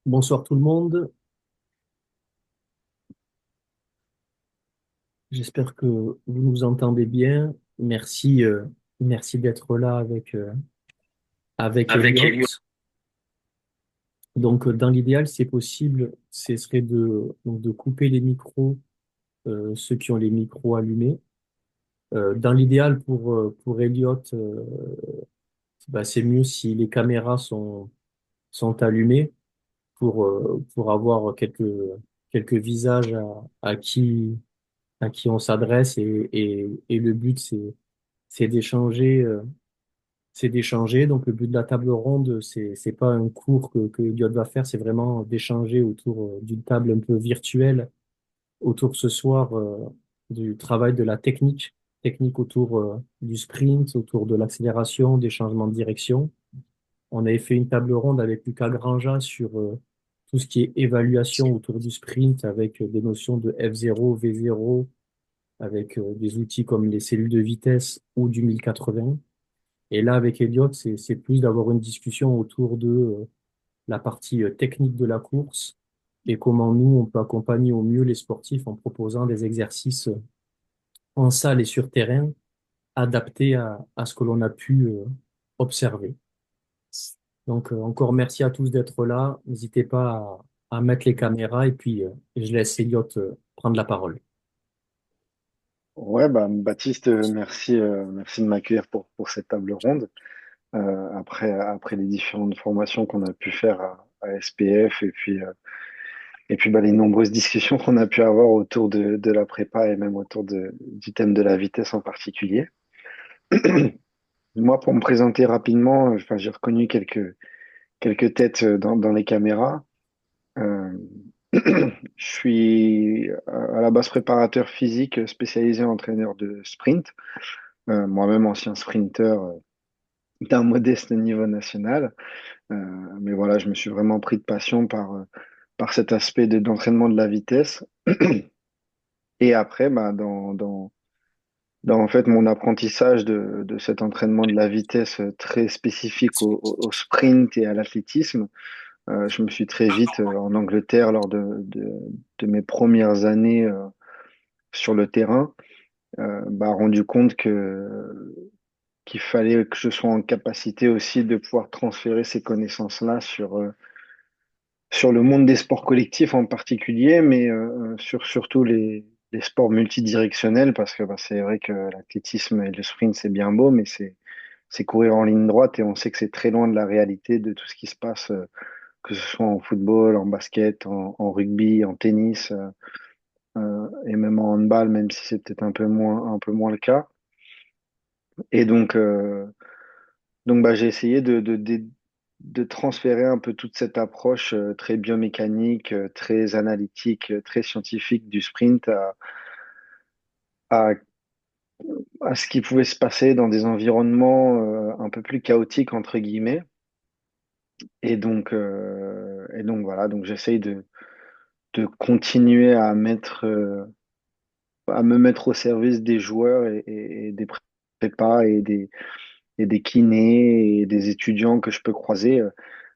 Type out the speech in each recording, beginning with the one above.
Bonsoir tout le monde. J'espère que vous nous entendez bien. Merci d'être là avec Avec Elliot. Elliot. Donc, dans l'idéal, si c'est possible, ce serait de couper les micros, ceux qui ont les micros allumés. Dans l'idéal, pour Elliot, bah, c'est mieux si les caméras sont allumées pour avoir quelques visages à qui on s'adresse et le but, c'est d'échanger. C'est d'échanger. Donc, le but de la table ronde, c'est pas un cours que Elliot va faire, c'est vraiment d'échanger autour d'une table un peu virtuelle, autour ce soir du travail de la technique autour du sprint, autour de l'accélération, des changements de direction. On avait fait une table ronde avec Lucas Granja sur tout ce qui est évaluation autour du sprint avec des notions de F0, V0, avec des outils comme les cellules de vitesse ou du 1080. Et là, avec Elliot, c'est plus d'avoir une discussion autour de la partie technique de la course et comment nous, on peut accompagner au mieux les sportifs en proposant des exercices en salle et sur terrain adaptés à ce que l'on a pu observer. Donc, encore merci à tous d'être là. N'hésitez pas à mettre les caméras et puis je laisse Elliot prendre la parole. Ouais, bah, Baptiste, merci de m'accueillir pour cette table ronde. Après les différentes formations qu'on a pu faire à SPF et puis bah, les nombreuses discussions qu'on a pu avoir autour de la prépa et même autour du thème de la vitesse en particulier. Moi, pour me présenter rapidement, enfin, j'ai reconnu quelques têtes dans les caméras. Euh, je suis à la base préparateur physique spécialisé entraîneur de sprint. Moi-même ancien sprinter d'un modeste niveau national. Euh, mais voilà, je me suis vraiment pris de passion par cet aspect d'entraînement de la vitesse. Et après, bah, dans en fait mon apprentissage de cet entraînement de la vitesse très spécifique au sprint et à l'athlétisme, je me suis très vite en Angleterre lors de mes premières années sur le terrain, bah, rendu compte qu'il fallait que je sois en capacité aussi de pouvoir transférer ces connaissances-là sur le monde des sports collectifs en particulier, mais sur surtout les sports multidirectionnels, parce que bah, c'est vrai que l'athlétisme et le sprint, c'est bien beau, mais c'est courir en ligne droite et on sait que c'est très loin de la réalité de tout ce qui se passe, que ce soit en football, en basket, en rugby, en tennis, et même en handball, même si c'est peut-être un peu moins le cas. Et donc bah, j'ai essayé de transférer un peu toute cette approche très biomécanique, très analytique, très scientifique du sprint à, à ce qui pouvait se passer dans des environnements un peu plus chaotiques, entre guillemets. Et donc voilà, donc j'essaye de continuer à me mettre au service des joueurs et des prépas et des kinés et des étudiants que je peux croiser.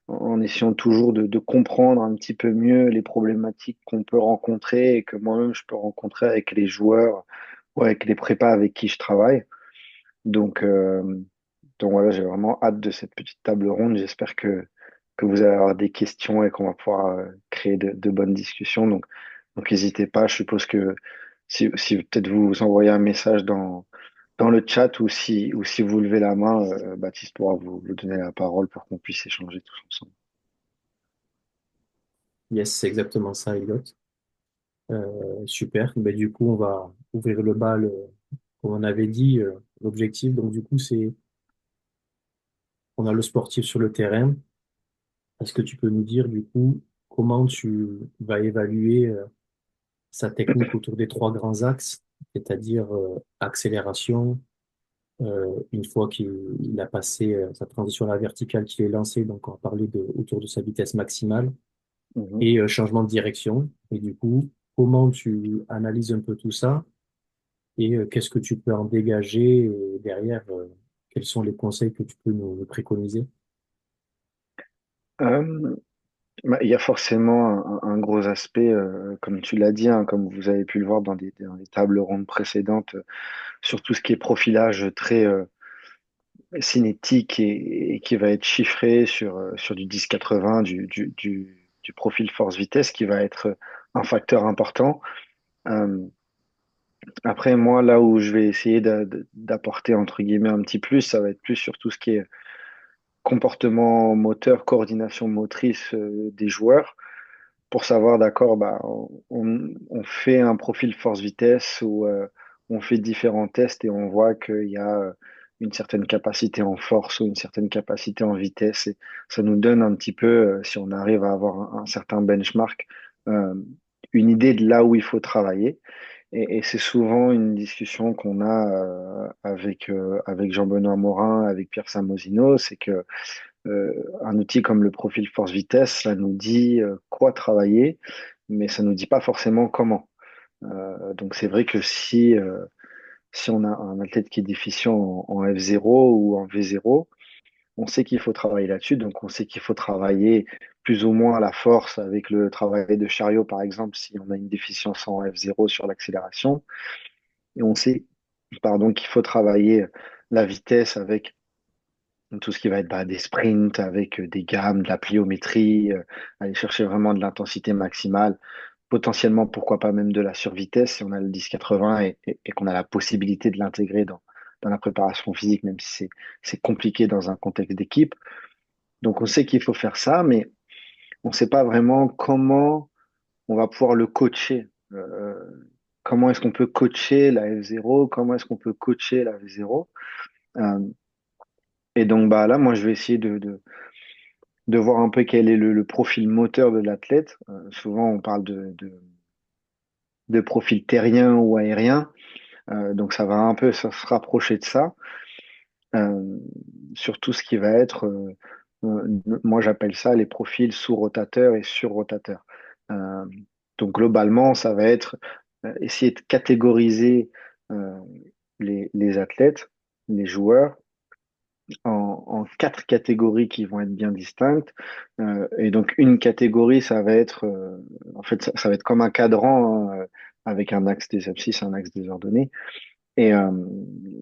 En essayant toujours de comprendre un petit peu mieux les problématiques qu'on peut rencontrer et que moi-même je peux rencontrer avec les joueurs ou avec les prépas avec qui je travaille. Donc, euh, donc voilà, j'ai vraiment hâte de cette petite table ronde. J'espère que vous allez avoir des questions et qu'on va pouvoir créer de bonnes discussions. Donc n'hésitez pas. Je suppose que si peut-être vous envoyez un message dans le chat ou si vous levez la main, Baptiste pourra vous donner la parole pour qu'on puisse échanger tous ensemble. Yes, c'est exactement ça, Elliot. Super. Ben, du coup, on va ouvrir le bal, comme on avait dit, l'objectif. Donc, du coup, c'est, on a le sportif sur le terrain. Est-ce que tu peux nous dire, du coup, comment tu vas évaluer sa technique autour des trois grands axes, c'est-à-dire accélération, une fois qu'il a passé sa transition à la verticale qu'il est lancé, donc on va parler autour de sa vitesse maximale, Mhm. et changement de direction. Et du coup, comment tu analyses un peu tout ça et qu'est-ce que tu peux en dégager et derrière, quels sont les conseils que tu peux nous préconiser? Euh, il y a forcément un gros aspect, comme tu l'as dit, hein, comme vous avez pu le voir dans des tables rondes précédentes, sur tout ce qui est profilage très cinétique et qui va être chiffré sur du 10-80, du profil force-vitesse, qui va être un facteur important. Euh, Après, moi, là où je vais essayer d'apporter, entre guillemets, un petit plus, ça va être plus sur tout ce qui est comportement moteur, coordination motrice des joueurs, pour savoir, d'accord, bah, on fait un profil force-vitesse ou on fait différents tests et on voit qu'il y a une certaine capacité en force ou une certaine capacité en vitesse. Et ça nous donne un petit peu, si on arrive à avoir un certain benchmark, euh, une idée de là où il faut travailler. Et c'est souvent une discussion qu'on a avec Jean-Benoît Morin, avec Pierre Samosino, c'est que un outil comme le profil force-vitesse, ça nous dit quoi travailler, mais ça nous dit pas forcément comment. Donc c'est vrai que si on a un athlète qui est déficient en F0 ou en V0, on sait qu'il faut travailler là-dessus, donc on sait qu'il faut travailler plus ou moins à la force avec le travail de chariot, par exemple, si on a une déficience en F0 sur l'accélération. Et on sait, pardon, qu'il faut travailler la vitesse avec tout ce qui va être bah, des sprints, avec des gammes, de la pliométrie, aller chercher vraiment de l'intensité maximale, potentiellement, pourquoi pas même de la survitesse si on a le 10-80 et qu'on a la possibilité de l'intégrer dans la préparation physique, même si c'est compliqué dans un contexte d'équipe. Donc on sait qu'il faut faire ça, mais on ne sait pas vraiment comment on va pouvoir le coacher. Comment est-ce qu'on peut coacher la F0? Comment est-ce qu'on peut coacher la V0? Euh, et donc bah, là, moi, je vais essayer de voir un peu quel est le profil moteur de l'athlète. Souvent, on parle de profil terrien ou aérien. Donc, ça va un peu se rapprocher de ça. Euh, sur tout ce qui va être, moi, j'appelle ça les profils sous-rotateurs et sur-rotateurs. Euh, donc, globalement, ça va être essayer de catégoriser euh, les athlètes, les joueurs, en quatre catégories qui vont être bien distinctes. Et donc une catégorie, ça va être, en fait, ça va être comme un cadran hein, avec un axe des abscisses, un axe désordonné. Et, euh,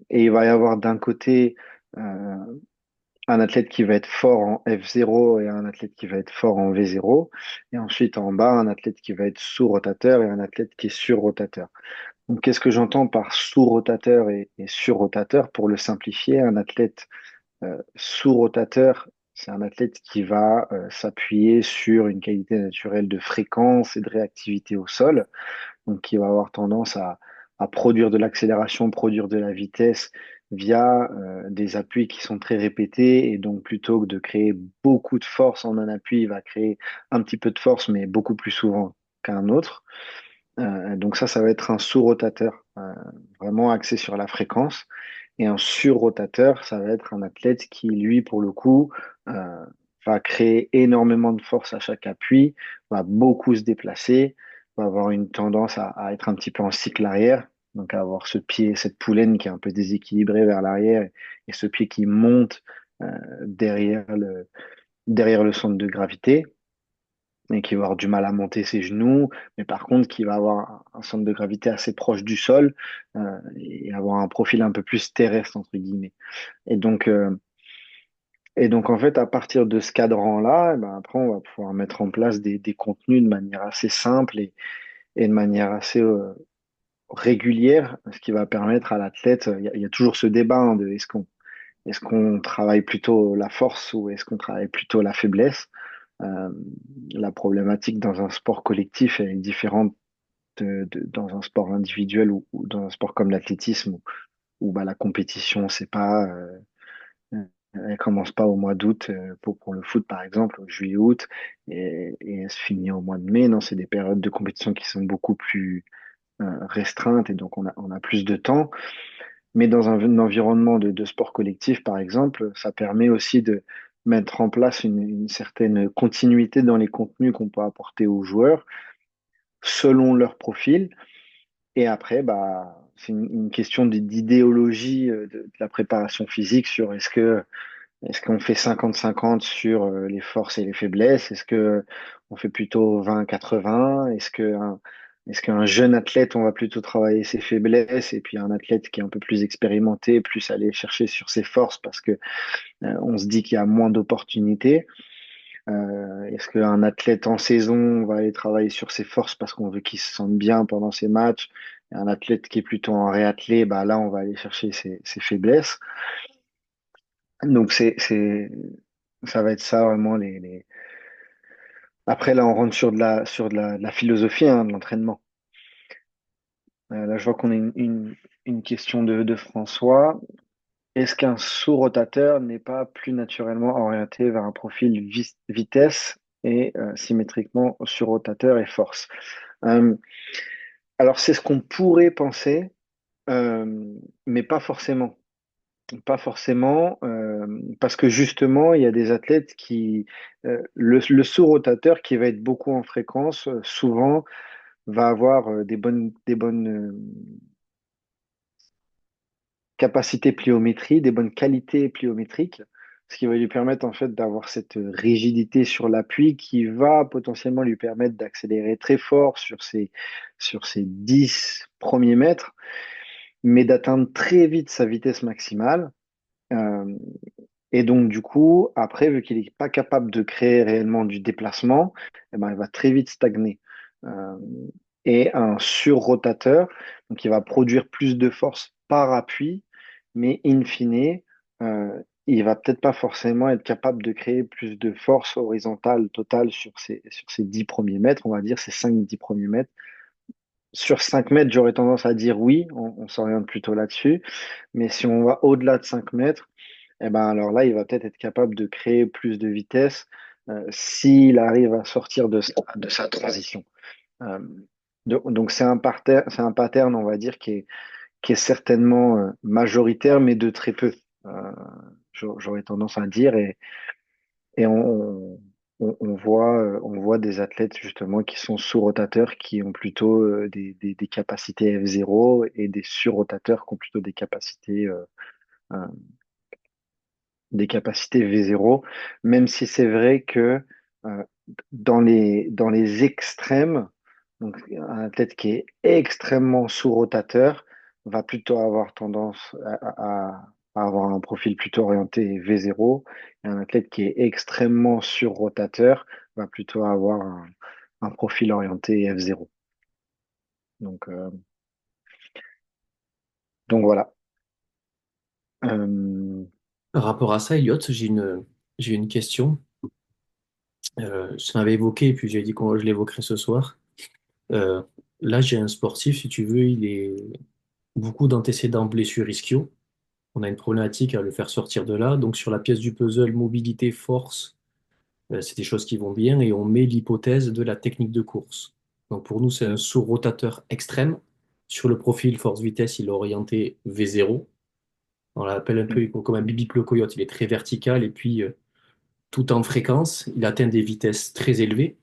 et il va y avoir d'un côté un athlète qui va être fort en F0 et un athlète qui va être fort en V0. Et ensuite en bas, un athlète qui va être sous-rotateur et un athlète qui est sur-rotateur. Donc qu'est-ce que j'entends par sous-rotateur et sur-rotateur? Pour le simplifier, un athlète sous-rotateur, c'est un athlète qui va s'appuyer sur une qualité naturelle de fréquence et de réactivité au sol, donc qui va avoir tendance à produire de l'accélération, produire de la vitesse via des appuis qui sont très répétés, et donc plutôt que de créer beaucoup de force en un appui, il va créer un petit peu de force, mais beaucoup plus souvent qu'un autre. Donc ça va être un sous-rotateur, vraiment axé sur la fréquence. Et un sur-rotateur, ça va être un athlète qui, lui, pour le coup, va créer énormément de force à chaque appui, va beaucoup se déplacer, va avoir une tendance à être un petit peu en cycle arrière, donc à avoir ce pied, cette poulaine qui est un peu déséquilibrée vers l'arrière, et ce pied qui monte euh, derrière derrière le centre de gravité et qui va avoir du mal à monter ses genoux, mais par contre qui va avoir un centre de gravité assez proche du sol et avoir un profil un peu plus terrestre, entre guillemets. Et donc, euh, et donc en fait, à partir de ce cadran-là, eh ben, après, on va pouvoir mettre en place des contenus de manière assez simple et de manière assez régulière, ce qui va permettre à l'athlète, il y a toujours ce débat hein, de est-ce qu'on travaille plutôt la force ou est-ce qu'on travaille plutôt la faiblesse? Euh, la problématique dans un sport collectif elle est différente dans un sport individuel ou dans un sport comme l'athlétisme où bah, la compétition, c'est pas Elle commence pas au mois d'août pour le foot, par exemple, juillet-août, et elle se finit au mois de mai. Non, c'est des périodes de compétition qui sont beaucoup plus restreintes et donc on a plus de temps. Mais dans un environnement de sport collectif, par exemple, ça permet aussi de mettre en place une certaine continuité dans les contenus qu'on peut apporter aux joueurs selon leur profil. Et après, bah, c'est une question d'idéologie de la préparation physique sur est-ce qu'on fait 50-50 sur les forces et les faiblesses? Est-ce que on fait plutôt 20-80? Est-ce qu'un jeune athlète, on va plutôt travailler ses faiblesses et puis un athlète qui est un peu plus expérimenté, plus aller chercher sur ses forces parce que on se dit qu'il y a moins d'opportunités? Est-ce qu'un athlète en saison va aller travailler sur ses forces parce qu'on veut qu'il se sente bien pendant ses matchs? Et un athlète qui est plutôt en réathlé, bah là, on va aller chercher ses faiblesses. Donc ça va être ça vraiment Après, là, on rentre sur de la philosophie, hein, de l'entraînement. Là, je vois qu'on a une question de François. Est-ce qu'un sous-rotateur n'est pas plus naturellement orienté vers un profil vitesse et symétriquement sur-rotateur et force? Euh, alors, c'est ce qu'on pourrait penser, euh, mais pas forcément. Pas forcément, parce que justement, il y a des athlètes le sous-rotateur qui va être beaucoup en fréquence, souvent va avoir des bonnes capacités pliométrie, des bonnes qualités pliométriques, ce qui va lui permettre en fait d'avoir cette rigidité sur l'appui qui va potentiellement lui permettre d'accélérer très fort sur ses 10 premiers mètres, mais d'atteindre très vite sa vitesse maximale. Euh, Et donc, du coup, après, vu qu'il n'est pas capable de créer réellement du déplacement, eh ben, il va très vite stagner. Euh, et un surrotateur, donc il va produire plus de force par appui, mais in fine, euh, il va peut-être pas forcément être capable de créer plus de force horizontale totale sur ses 10 premiers mètres, on va dire, ces 5-10 premiers mètres. Sur 5 mètres, j'aurais tendance à dire oui, on s'oriente plutôt là-dessus. Mais si on va au-delà de 5 mètres, eh ben alors là, il va peut-être être capable de créer plus de vitesse s'il arrive à sortir de sa transition. Euh, donc c'est un pattern, on va dire, qui est certainement majoritaire, mais de très peu. Euh, J'aurais tendance à dire, et on voit des athlètes justement qui sont sous-rotateurs, qui ont plutôt des capacités F0 et des sur-rotateurs qui ont plutôt euh, des capacités V0, même si c'est vrai que euh, dans les extrêmes, donc un athlète qui est extrêmement sous-rotateur va plutôt avoir tendance à avoir un profil plutôt orienté V0, et un athlète qui est extrêmement sur-rotateur va plutôt avoir un profil orienté F0. Donc, euh, donc voilà. Euh, Par rapport à ça, Elliot, j'ai une question. Je t'en avais évoqué, et puis j'ai dit que je l'évoquerai ce soir. Euh, Là, j'ai un sportif, si tu veux, il est beaucoup d'antécédents blessures ischio. On a une problématique à le faire sortir de là. Donc, sur la pièce du puzzle, mobilité, force, c'est des choses qui vont bien. Et on met l'hypothèse de la technique de course. Donc, pour nous, c'est un sous-rotateur extrême. Sur le profil force-vitesse, il est orienté V0. On l'appelle un peu comme un bibiple coyote. Il est très vertical et puis tout en fréquence, il atteint des vitesses très élevées.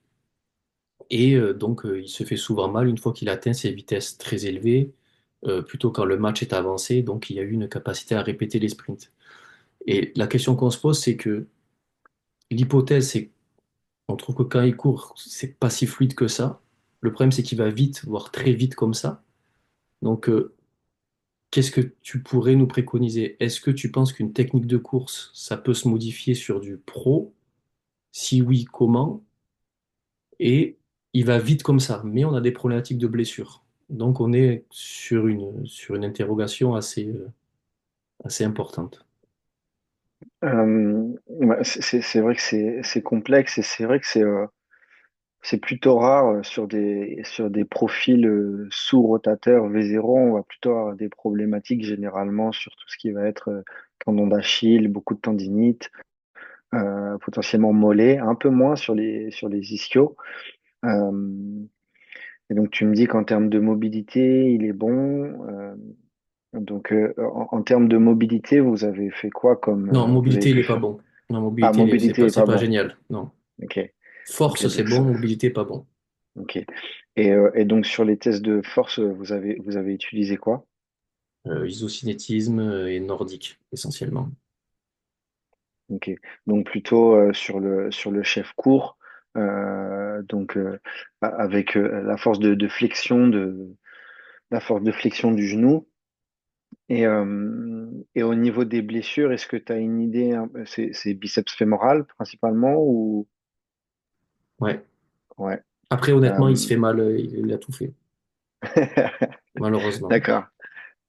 Et donc, il se fait souvent mal une fois qu'il atteint ces vitesses très élevées, plutôt quand le match est avancé. Donc, il y a eu une capacité à répéter les sprints. Et la question qu'on se pose, c'est que l'hypothèse, c'est qu'on trouve que quand il court, c'est pas si fluide que ça. Le problème, c'est qu'il va vite, voire très vite comme ça. Donc, qu'est-ce que tu pourrais nous préconiser? Est-ce que tu penses qu'une technique de course, ça peut se modifier sur du pro? Si oui, comment? Et il va vite comme ça, mais on a des problématiques de blessure. Donc on est sur une interrogation assez importante. ouais, c'est vrai que c'est complexe et c'est vrai que c'est plutôt rare sur des profils sous-rotateurs V0. On va plutôt avoir des problématiques généralement sur tout ce qui va être tendon d'Achille, beaucoup de tendinite, potentiellement mollet, un peu moins sur les ischios. Euh, et donc tu me dis qu'en termes de mobilité, il est bon. En termes de mobilité, vous avez fait quoi comme Non, vous avez mobilité, il pu est pas faire? bon. Non, Ah, mobilité, mobilité est c'est pas pas bon. génial. Non. Ok, ok, Force, c'est donc bon, ça, mobilité, pas bon. ok. Et donc sur les tests de force, vous avez utilisé quoi? Isocinétisme et nordique, essentiellement. Ok, donc plutôt sur le chef court, avec la force de flexion la force de flexion du genou. Et au niveau des blessures, est-ce que tu as une idée, c'est biceps fémoral principalement ou Ouais. ouais. Après, honnêtement, il se euh, fait mal, il a tout fait, malheureusement. D'accord.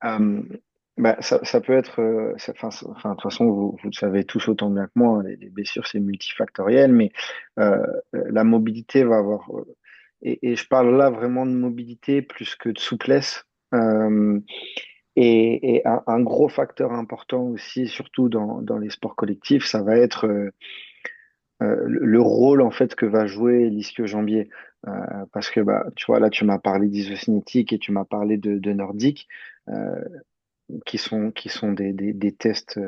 Euh, Bah, ça peut être, enfin, de toute façon, vous le savez tous autant bien que moi, hein, les blessures, c'est multifactoriel, mais euh, la mobilité va avoir, et je parle là vraiment de mobilité plus que de souplesse. Euh, et un gros facteur important aussi, surtout dans les sports collectifs, ça va être le rôle en fait que va jouer l'ischio-jambier. Parce que bah, tu vois, là, tu m'as parlé d'isocinétique et tu m'as parlé de nordique. Euh, qui sont des tests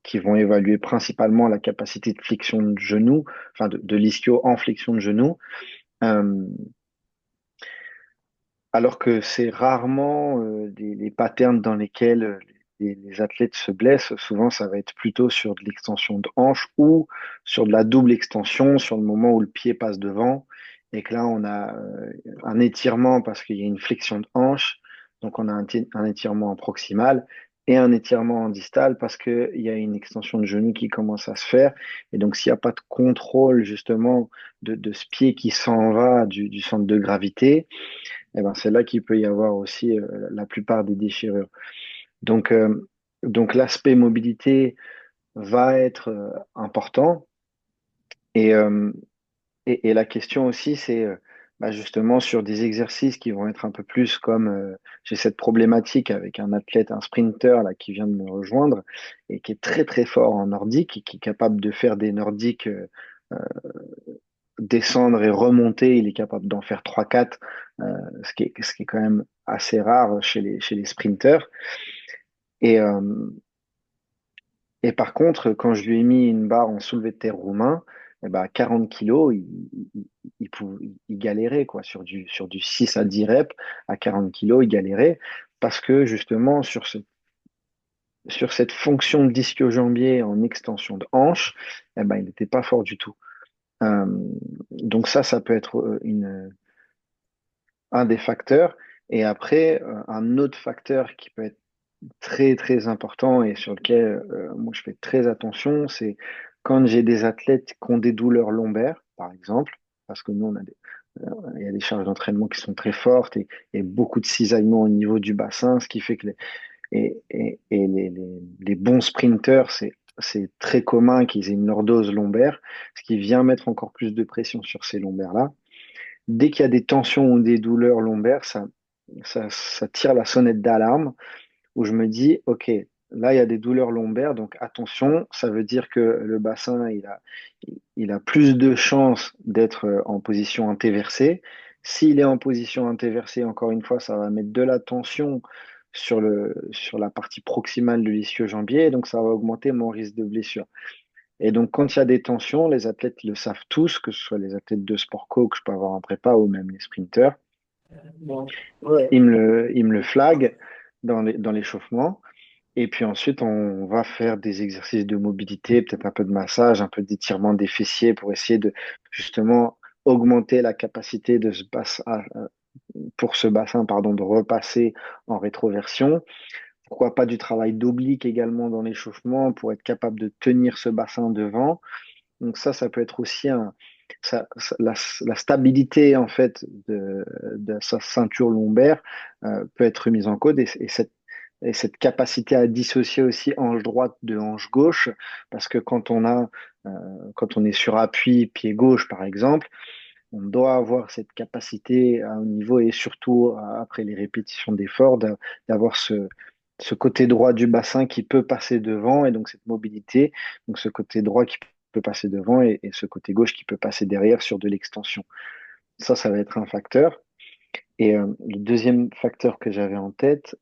qui vont évaluer principalement la capacité de flexion de genou, enfin de l'ischio en flexion de genou, euh, alors que c'est rarement des patterns dans lesquels les athlètes se blessent. Souvent, ça va être plutôt sur de l'extension de hanche ou sur de la double extension, sur le moment où le pied passe devant, et que là, on a un étirement parce qu'il y a une flexion de hanche, donc on a un étirement en proximal et un étirement en distal parce qu'il y a une extension de genou qui commence à se faire. Et donc, s'il n'y a pas de contrôle justement de ce pied qui s'en va du centre de gravité, eh ben, c'est là qu'il peut y avoir aussi la plupart des déchirures. Donc, euh, donc l'aspect mobilité va être important. Et, euh, et la question aussi, c'est bah, justement sur des exercices qui vont être un peu plus comme j'ai cette problématique avec un athlète, un sprinter là, qui vient de me rejoindre et qui est très très fort en nordique et qui est capable de faire des nordiques descendre et remonter, il est capable d'en faire trois quatre, ce qui est quand même assez rare chez les sprinters. Et, euh, et par contre, quand je lui ai mis une barre en soulevé de terre roumain, eh ben, 40 kilos, il galérait quoi. Sur du 6 à 10 reps, à 40 kilos, il galérait parce que justement, sur cette fonction d'ischio-jambier en extension de hanche, eh ben, il n'était pas fort du tout. Euh, donc ça peut être un des facteurs. Et après, un autre facteur qui peut être très, très important et sur lequel moi je fais très attention, c'est quand j'ai des athlètes qui ont des douleurs lombaires, par exemple, parce que nous, il y a des charges d'entraînement qui sont très fortes et beaucoup de cisaillement au niveau du bassin, ce qui fait que les bons sprinteurs, c'est très commun qu'ils aient une lordose lombaire, ce qui vient mettre encore plus de pression sur ces lombaires-là. Dès qu'il y a des tensions ou des douleurs lombaires, ça tire la sonnette d'alarme où je me dis, OK, là, il y a des douleurs lombaires, donc attention, ça veut dire que le bassin, il a plus de chances d'être en position antéversée. S'il est en position antéversée, encore une fois, ça va mettre de la tension sur la partie proximale de l'ischio-jambier, et donc ça va augmenter mon risque de blessure. Et donc, quand il y a des tensions, les athlètes le savent tous, que ce soit les athlètes de sport co que je peux avoir en prépa ou même les sprinteurs, Bon. Ouais. ils me le flaguent dans l'échauffement. Et puis ensuite, on va faire des exercices de mobilité, peut-être un peu de massage, un peu d'étirement des fessiers pour essayer de justement augmenter la capacité de ce bassin, pour ce bassin, pardon, de repasser en rétroversion. Pourquoi pas du travail d'oblique également dans l'échauffement pour être capable de tenir ce bassin devant. Donc ça peut être aussi la stabilité en fait de sa ceinture lombaire peut être mise en cause et cette capacité à dissocier aussi hanche droite de hanche gauche, parce que euh, quand on est sur appui pied gauche par exemple, on doit avoir cette capacité à un niveau et surtout après les répétitions d'effort d'avoir ce côté droit du bassin qui peut passer devant, et donc cette mobilité, donc ce côté droit qui peut passer devant et ce côté gauche qui peut passer derrière sur de l'extension. Ça va être un facteur. Et le deuxième facteur que j'avais en tête,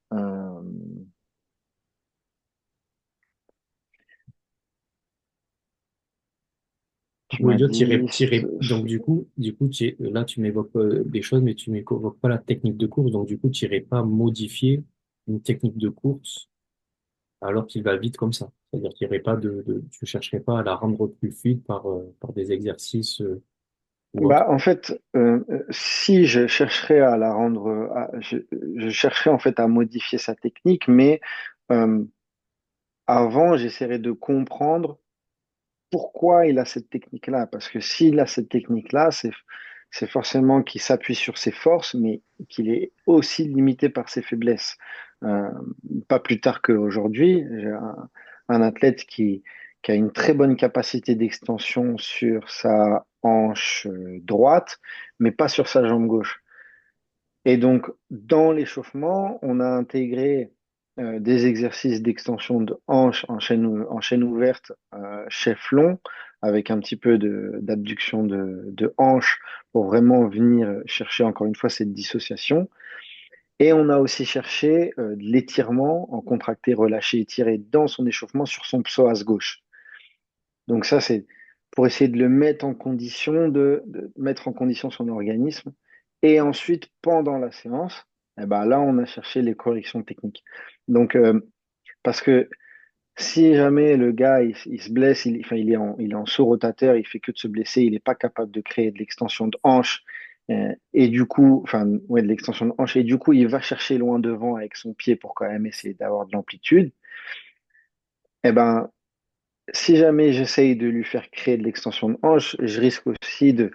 tu Pour m'as Elliot, dit, donc là, tu m'évoques des choses, mais tu m'évoques pas la technique de course. Donc, du coup, tu n'irais pas modifier une technique de course alors qu'il va vite comme ça. C'est-à-dire qu'il y aurait pas tu chercherais pas à la rendre plus fluide par des exercices ou autres. bah, en fait, si je chercherais à la rendre, je chercherais en fait à modifier sa technique, mais euh, avant, j'essaierais de comprendre pourquoi il a cette technique-là. Parce que s'il a cette technique-là, c'est forcément qu'il s'appuie sur ses forces, mais qu'il est aussi limité par ses faiblesses. Euh, Pas plus tard qu'aujourd'hui, j'ai un athlète qui a une très bonne capacité d'extension sur sa hanche droite, mais pas sur sa jambe gauche. Et donc, dans l'échauffement, on a intégré des exercices d'extension de hanche en chaîne ouverte, chef long, avec un petit peu d'abduction de hanche pour vraiment venir chercher encore une fois cette dissociation. Et on a aussi cherché de l'étirement en contracté, relâché, étiré dans son échauffement sur son psoas gauche. Donc ça, c'est pour essayer de le mettre en condition de mettre en condition son organisme. Et ensuite, pendant la séance, eh ben là, on a cherché les corrections techniques. Donc, parce que si jamais le gars, il se blesse, enfin, il est en saut rotateur, il fait que de se blesser, il n'est pas capable de créer de l'extension de hanche, et du coup, enfin, ouais, de l'extension de hanche, et du coup, il va chercher loin devant avec son pied pour quand même essayer d'avoir de l'amplitude, eh ben, si jamais j'essaye de lui faire créer de l'extension de hanche, je risque aussi de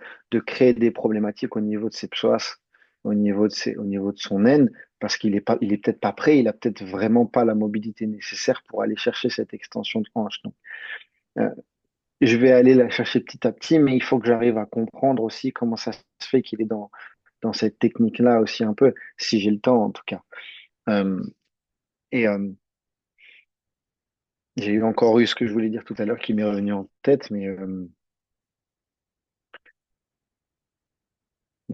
créer des problématiques au niveau de ses psoas, au niveau de son aine, parce il est peut-être pas prêt, il a peut-être vraiment pas la mobilité nécessaire pour aller chercher cette extension de hanche. Donc, euh, je vais aller la chercher petit à petit, mais il faut que j'arrive à comprendre aussi comment ça se fait qu'il est dans cette technique-là aussi un peu, si j'ai le temps en tout cas. Euh, et j'ai eu encore eu ce que je voulais dire tout à l'heure qui m'est revenu en tête, mais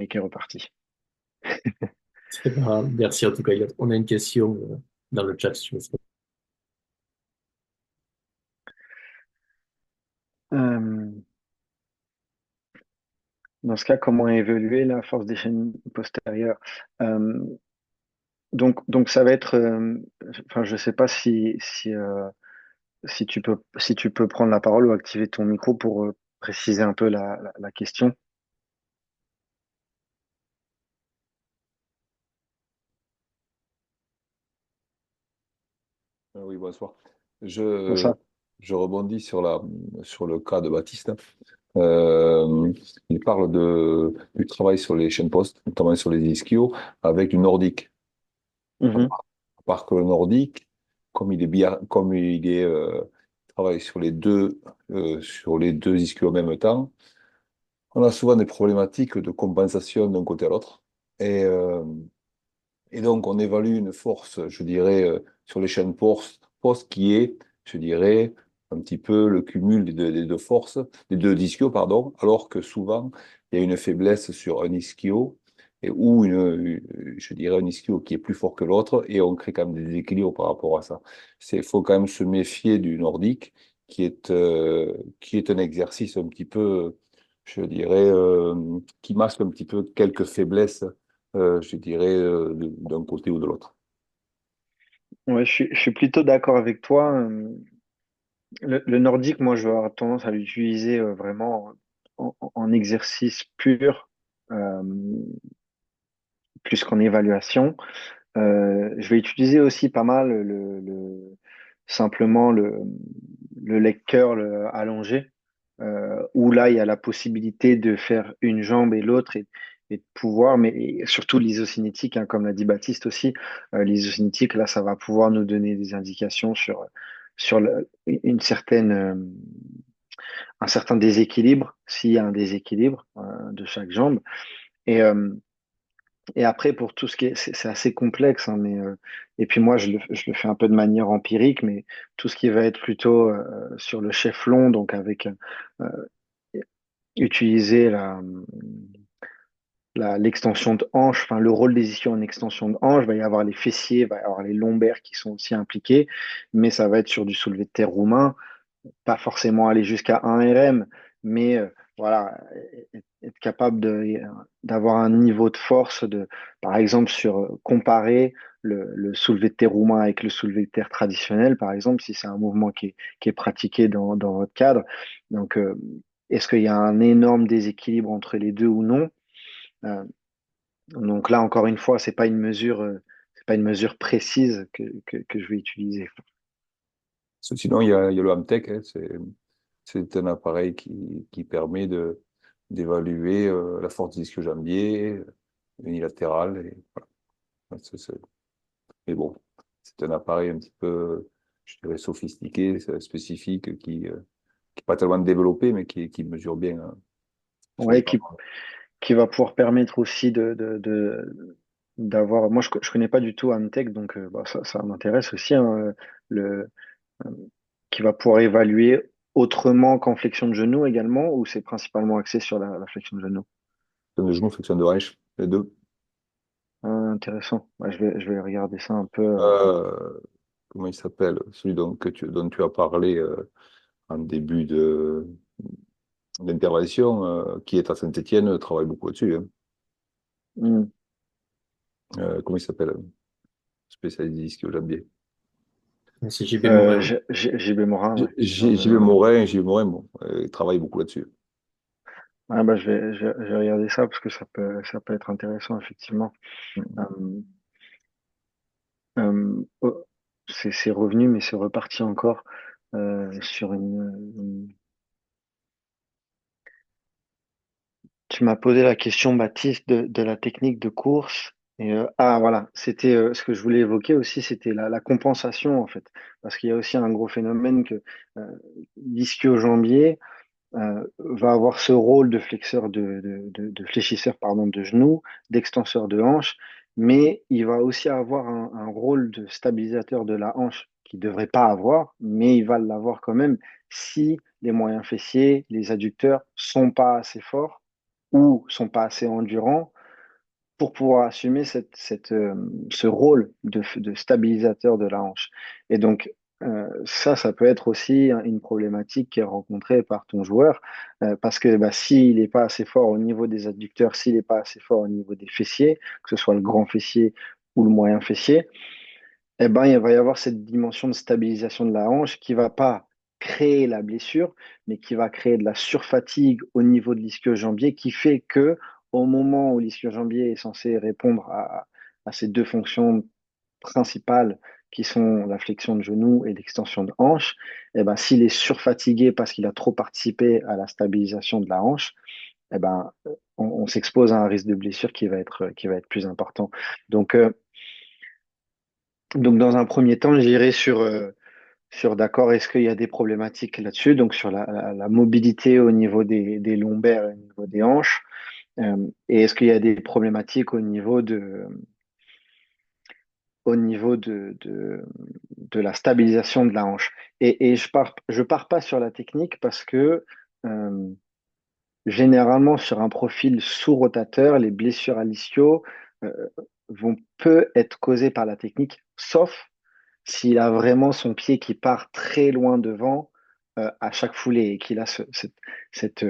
qui est reparti. C'est pas grave. Merci en tout cas, Elliot. On a une question dans le chat, si tu veux. Euh, Dans ce cas, comment évoluer la force des chaînes postérieures? Euh, donc ça va être, enfin, je sais pas si tu peux prendre la parole ou activer ton micro pour préciser un peu la question. Oui, bonsoir. Pour Je, ça. je rebondis sur le cas de Baptiste. Euh, il parle du travail sur les chaînes postes, notamment sur les ischios, avec du nordique. Mhm. À part que le nordique, comme il travaille sur les deux ischios en même temps, on a souvent des problématiques de compensation d'un côté à l'autre. Et, euh, Et donc, on évalue une force, je dirais, sur les chaînes postes qui est, je dirais, un petit peu le cumul des deux forces, des deux ischios, pardon, alors que souvent, il y a une faiblesse sur un ischio, je dirais, un ischio qui est plus fort que l'autre, et on crée quand même des déséquilibres par rapport à ça. Faut quand même se méfier du nordique, qui est un exercice un petit peu, je dirais, qui masque un petit peu quelques faiblesses je dirais, d'un côté ou de l'autre. Ouais, je suis plutôt d'accord avec toi. Le nordique, moi, je vais avoir tendance à l'utiliser vraiment en exercice pur, euh, plus qu'en évaluation. Je vais utiliser aussi pas mal simplement le leg curl allongé, où là, il y a la possibilité de faire une jambe et l'autre et de pouvoir, mais et surtout l'isocinétique, hein, comme l'a dit Baptiste aussi, l'isocinétique, là, ça va pouvoir nous donner des indications sur une certaine, un certain déséquilibre, s'il y a un déséquilibre de chaque jambe. Et Et après, pour tout ce qui est, c'est assez complexe, hein, et puis moi, je le fais un peu de manière empirique, mais tout ce qui va être plutôt sur le chef long, donc avec utiliser l'extension de hanche, enfin le rôle des ischios en extension de hanche, il va y avoir les fessiers, il va y avoir les lombaires qui sont aussi impliqués, mais ça va être sur du soulevé de terre roumain, pas forcément aller jusqu'à 1 RM, mais voilà, être capable d'avoir un niveau de force par exemple, comparer le soulevé de terre roumain avec le soulevé de terre traditionnel, par exemple, si c'est un mouvement qui est pratiqué dans votre cadre. Donc, est-ce qu'il y a un énorme déséquilibre entre les deux ou non? Euh, donc là, encore une fois, c'est pas une mesure précise que je vais utiliser. Sinon, il y a le Hamtech, hein, c'est un appareil qui permet d'évaluer la force du ischio-jambier unilatérale. Et, voilà. Mais bon, c'est un appareil un petit peu, je dirais, sophistiqué, spécifique, qui n'est pas tellement développé, mais qui mesure bien sur Ouais, les qui va pouvoir permettre aussi d'avoir. Moi, je connais pas du tout Amtech, donc bah, ça m'intéresse aussi, hein, euh, qui va pouvoir évaluer autrement qu'en flexion de genou également, ou c'est principalement axé sur la flexion de genou. flexion de genou, flexion de hanche, les deux. Ah, intéressant. Ouais, je vais regarder ça un peu. Euh, Comment il s'appelle? Celui dont tu as parlé en début d'intervention, qui est à Saint-Étienne, travaille beaucoup là-dessus, hein. Hmm. Comment il s'appelle? Spécialiste du ischio-jambier. C'est JB Morin. JB Morin, ouais. JB Morin, bon, il travaille beaucoup là-dessus. Ah, bah, je vais regarder ça parce que ça peut être intéressant, effectivement. Euh, oh, c'est revenu, mais c'est reparti encore sur Tu m'as posé la question, Baptiste, de la technique de course. Voilà, c'était ce que je voulais évoquer aussi, c'était la compensation, en fait. Parce qu'il y a aussi un gros phénomène que euh, l'ischio-jambier va avoir ce rôle de flexeur de fléchisseur pardon, de genou, d'extenseur de hanche, mais il va aussi avoir un rôle de stabilisateur de la hanche qu'il ne devrait pas avoir, mais il va l'avoir quand même si les moyens fessiers, les adducteurs sont pas assez forts ou sont pas assez endurants pour pouvoir assumer ce rôle de stabilisateur de la hanche. Et donc, ça peut être aussi une problématique qui est rencontrée par ton joueur, parce que bah, s'il n'est pas assez fort au niveau des adducteurs, s'il n'est pas assez fort au niveau des fessiers, que ce soit le grand fessier ou le moyen fessier, eh ben, il va y avoir cette dimension de stabilisation de la hanche qui va pas créer la blessure, mais qui va créer de la surfatigue au niveau de l'ischio-jambier, qui fait que au moment où l'ischio-jambier est censé répondre à ces deux fonctions principales qui sont la flexion de genou et l'extension de hanche, eh ben, s'il est surfatigué parce qu'il a trop participé à la stabilisation de la hanche, eh ben, on s'expose à un risque de blessure qui va être plus important. Donc, dans un premier temps, j'irai sur d'accord, est-ce qu'il y a des problématiques là-dessus, donc sur la mobilité au niveau des lombaires et au niveau des hanches, et est-ce qu'il y a des problématiques au niveau de la stabilisation de la hanche. Et je pars pas sur la technique parce que euh, généralement sur un profil sous-rotateur, les blessures à l'ischio euh, vont peu être causées par la technique, sauf s'il a vraiment son pied qui part très loin devant à chaque foulée et qu'il a cette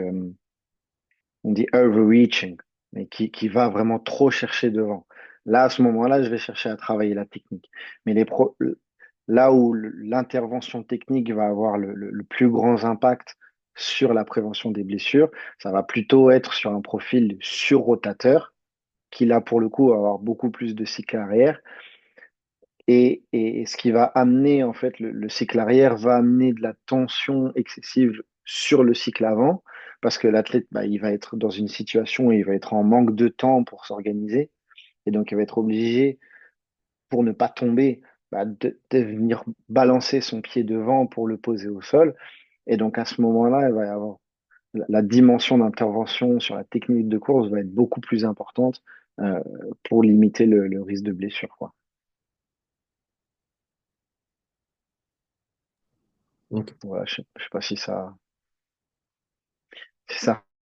on dit overreaching, mais qui va vraiment trop chercher devant. Là, à ce moment-là, je vais chercher à travailler la technique. Mais là où l'intervention technique va avoir le plus grand impact sur la prévention des blessures, ça va plutôt être sur un profil sur-rotateur, qui là, pour le coup, va avoir beaucoup plus de cycle arrière et ce qui va amener, en fait, le cycle arrière va amener de la tension excessive sur le cycle avant, parce que l'athlète, bah, il va être dans une situation où il va être en manque de temps pour s'organiser, et donc il va être obligé, pour ne pas tomber, bah, de venir balancer son pied devant pour le poser au sol. Et donc à ce moment-là, il va y avoir la dimension d'intervention sur la technique de course va être beaucoup plus importante euh, pour limiter le risque de blessure, quoi. Ok. Voilà, je sais pas si ça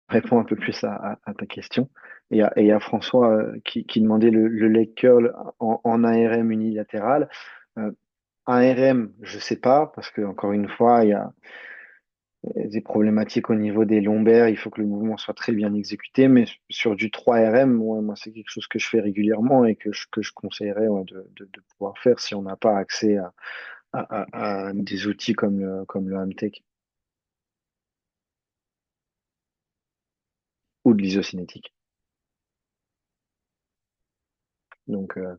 répond un peu plus à ta question. Et il y a François qui demandait le leg curl en ARM unilatéral. Euh, ARM, je sais pas, parce que encore une fois, il y a des problématiques au niveau des lombaires, il faut que le mouvement soit très bien exécuté, mais sur du 3RM, ouais, moi, c'est quelque chose que je fais régulièrement et que je conseillerais ouais, de pouvoir faire si on n'a pas accès à des outils comme le Hamtech ou de l'isocinétique. Donc, euh,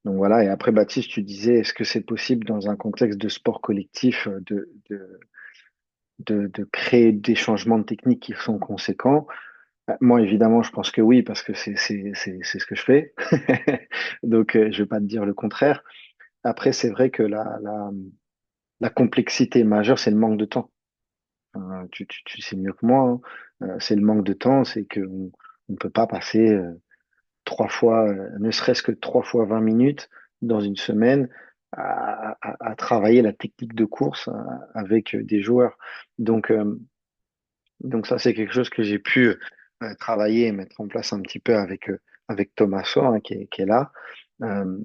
donc voilà, et après, Baptiste, tu disais, est-ce que c'est possible dans un contexte de sport collectif de créer des changements de technique qui sont conséquents? Moi, évidemment, je pense que oui, parce que c'est ce que je fais. Donc, je vais pas te dire le contraire. Après, c'est vrai que la complexité majeure, c'est le manque de temps. Tu sais mieux que moi, hein. C'est le manque de temps, c'est qu'on on ne peut pas passer trois fois, ne serait-ce que 3 fois 20 minutes dans une semaine à travailler la technique de course avec des joueurs. Donc, euh, donc ça, c'est quelque chose que j'ai pu travailler et mettre en place un petit peu avec Thomas Sor, hein, qui est là. Euh,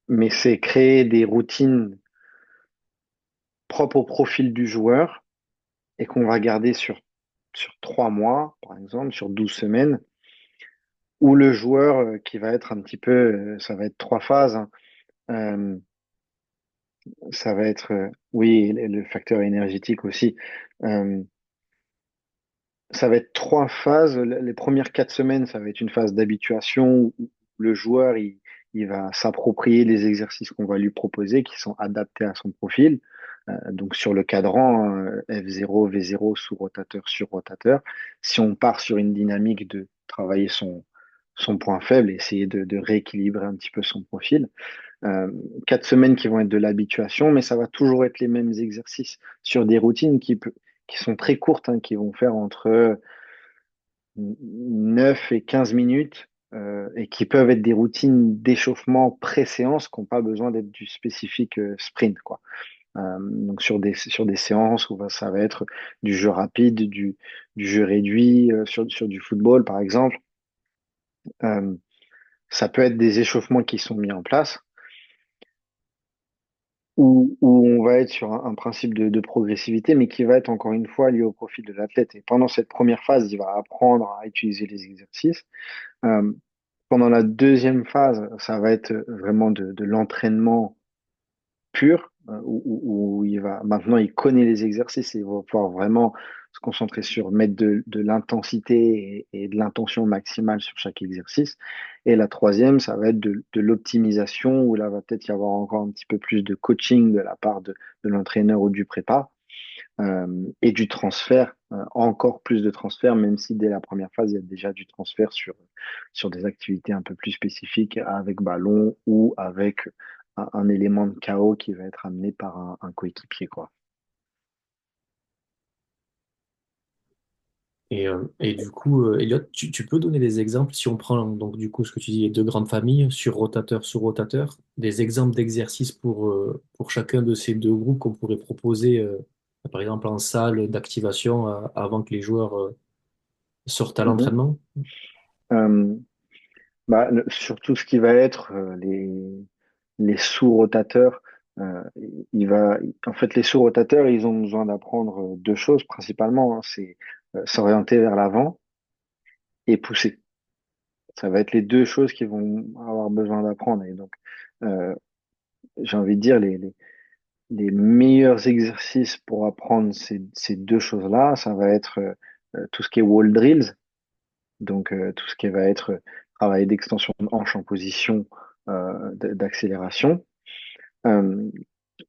mais c'est créer des routines propres au profil du joueur et qu'on va garder sur 3 mois, par exemple, sur 12 semaines, où le joueur qui va être un petit peu, ça va être 3 phases, hein. Euh, Ça va être, oui, le facteur énergétique aussi. Euh, Ça va être 3 phases. Les premières 4 semaines, ça va être une phase d'habituation où le joueur, il va s'approprier les exercices qu'on va lui proposer qui sont adaptés à son profil. Donc sur le cadran, F0, V0, sous-rotateur, sur-rotateur. Si on part sur une dynamique de travailler son point faible, essayer de rééquilibrer un petit peu son profil. 4 semaines qui vont être de l'habituation, mais ça va toujours être les mêmes exercices sur des routines qui sont très courtes, hein, qui vont faire entre 9 et 15 minutes et qui peuvent être des routines d'échauffement pré-séance qui n'ont pas besoin d'être du spécifique sprint, quoi. Donc sur des séances où ça va être du jeu rapide, du jeu réduit, sur du football par exemple. Euh, Ça peut être des échauffements qui sont mis en place où on va être sur un principe de progressivité, mais qui va être encore une fois lié au profil de l'athlète. Et pendant cette première phase, il va apprendre à utiliser les exercices. Euh, Pendant la deuxième phase, ça va être vraiment de l'entraînement pur, où maintenant il connaît les exercices et il va pouvoir vraiment se concentrer sur mettre de l'intensité et de l'intention maximale sur chaque exercice. Et la troisième, ça va être de l'optimisation, où là va peut-être y avoir encore un petit peu plus de coaching de la part de l'entraîneur ou du prépa, et du transfert, encore plus de transfert, même si dès la première phase, il y a déjà du transfert sur des activités un peu plus spécifiques avec ballon ou avec un élément de chaos qui va être amené par un coéquipier, quoi. Et du coup, Elliot, tu peux donner des exemples si on prend donc du coup ce que tu dis, les deux grandes familles, sur rotateur, sous rotateur, des exemples d'exercices pour chacun de ces deux groupes qu'on pourrait proposer, par exemple en salle d'activation avant que les joueurs sortent à Mhm. l'entraînement? Euh, Sur tout ce qui va être les sous-rotateurs, en fait, les sous-rotateurs, ils ont besoin d'apprendre deux choses principalement, hein. C'est s'orienter vers l'avant et pousser. Ça va être les deux choses qu'ils vont avoir besoin d'apprendre. Et donc, euh, j'ai envie de dire, les meilleurs exercices pour apprendre ces deux choses-là, ça va être tout ce qui est wall drills, donc tout ce qui va être travail d'extension de hanche en position d'accélération. Euh,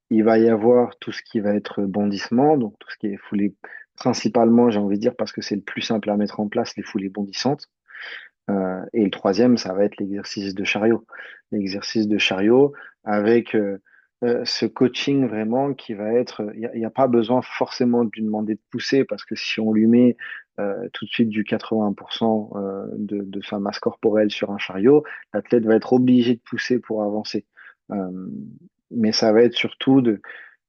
il va y avoir tout ce qui va être bondissement, donc tout ce qui est foulée, principalement, j'ai envie de dire, parce que c'est le plus simple à mettre en place, les foulées bondissantes. Et le troisième, ça va être l'exercice de chariot. L'exercice de chariot avec ce coaching vraiment qui va être, il y a pas besoin forcément de lui demander de pousser parce que si on lui met tout de suite du 80% de sa masse corporelle sur un chariot, l'athlète va être obligé de pousser pour avancer. Euh, mais ça va être surtout de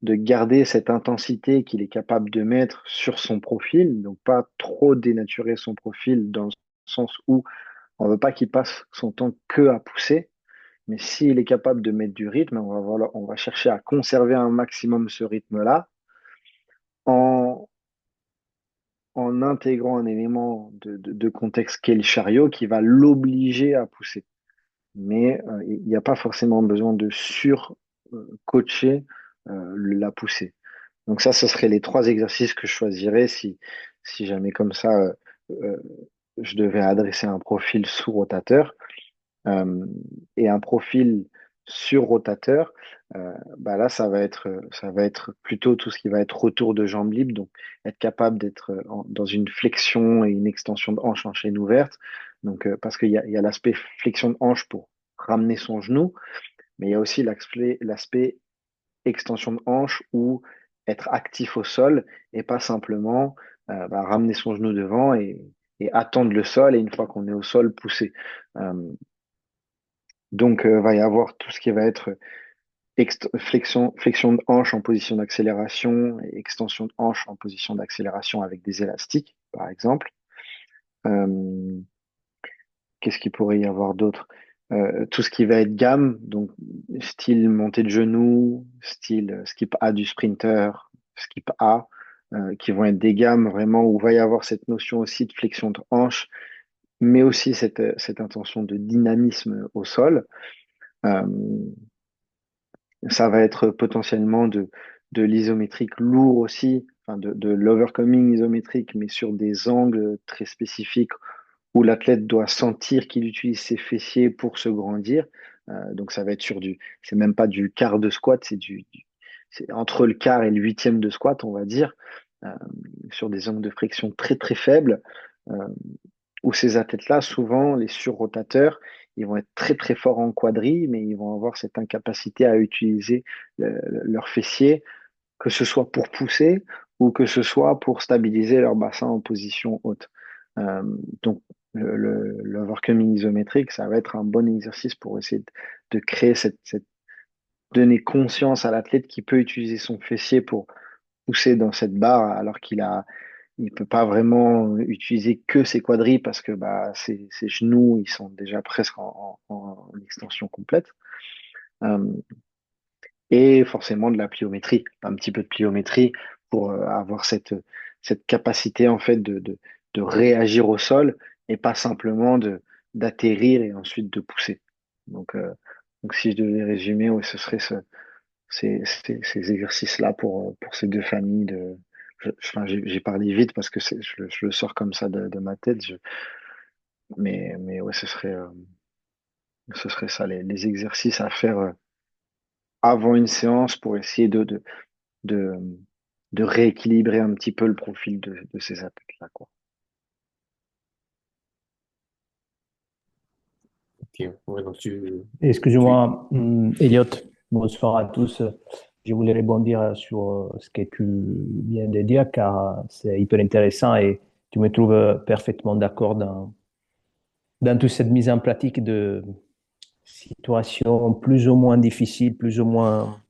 garder cette intensité qu'il est capable de mettre sur son profil, donc pas trop dénaturer son profil dans le sens où on veut pas qu'il passe son temps que à pousser, mais s'il est capable de mettre du rythme, on va chercher à conserver un maximum ce rythme-là en, en intégrant un élément de contexte qu'est le chariot qui va l'obliger à pousser. Mais il n'y a pas forcément besoin de sur-coacher la poussée. Donc ça, ce seraient les trois exercices que je choisirais si jamais comme ça, euh, je devais adresser un profil sous-rotateur. euh, et un profil sur rotateur, bah là, ça va être plutôt tout ce qui va être retour de jambe libre, donc être capable d'être dans une flexion et une extension de hanche en chaîne ouverte. Donc, parce il y a l'aspect flexion de hanche pour ramener son genou, mais il y a aussi l'aspect extension de hanche ou être actif au sol et pas simplement ramener son genou devant et attendre le sol et une fois qu'on est au sol, pousser. Euh, donc, va y avoir tout ce qui va être flexion de hanche en position d'accélération et extension de hanche en position d'accélération avec des élastiques, par exemple. Euh, Qu'est-ce qu'il pourrait y avoir d'autre? Tout ce qui va être gamme, donc style montée de genoux, style skip A du sprinter, skip A, qui vont être des gammes vraiment où va y avoir cette notion aussi de flexion de hanche, mais aussi cette intention de dynamisme au sol. Euh, Ça va être potentiellement de l'isométrique lourd aussi, enfin de l'overcoming isométrique, mais sur des angles très spécifiques où l'athlète doit sentir qu'il utilise ses fessiers pour se grandir. Donc ça va être c'est même pas du quart de squat, c'est entre le quart et le huitième de squat, on va dire, euh, sur des angles de friction très très faibles. Euh, où ces athlètes-là, souvent, les surrotateurs, ils vont être très très forts en quadri, mais ils vont avoir cette incapacité à utiliser leur fessier, que ce soit pour pousser ou que ce soit pour stabiliser leur bassin en position haute. Euh, donc, l'overcoming isométrique, ça va être un bon exercice pour essayer de créer donner conscience à l'athlète qui peut utiliser son fessier pour pousser dans cette barre alors il peut pas vraiment utiliser que ses quadris parce que bah, ses genoux, ils sont déjà presque en extension complète. Euh, et forcément de la pliométrie, un petit peu de pliométrie pour avoir cette capacité en fait de réagir au sol et pas simplement d'atterrir et ensuite de pousser. Donc, euh, donc si je devais résumer, ouais, ce serait ces exercices-là pour ces deux familles enfin, j'ai parlé vite parce que je le sors comme ça de ma tête, mais ouais, ce serait ça, les exercices à faire avant une séance pour essayer de, de rééquilibrer un petit peu le profil de ces athlètes-là, quoi. Ok, ouais, donc tu, Excusez-moi, Elliot, bonsoir à tous. Je voulais rebondir sur ce que tu viens de dire car c'est hyper intéressant et tu me trouves parfaitement d'accord dans toute cette mise en pratique de situations plus ou moins difficiles, plus ou moins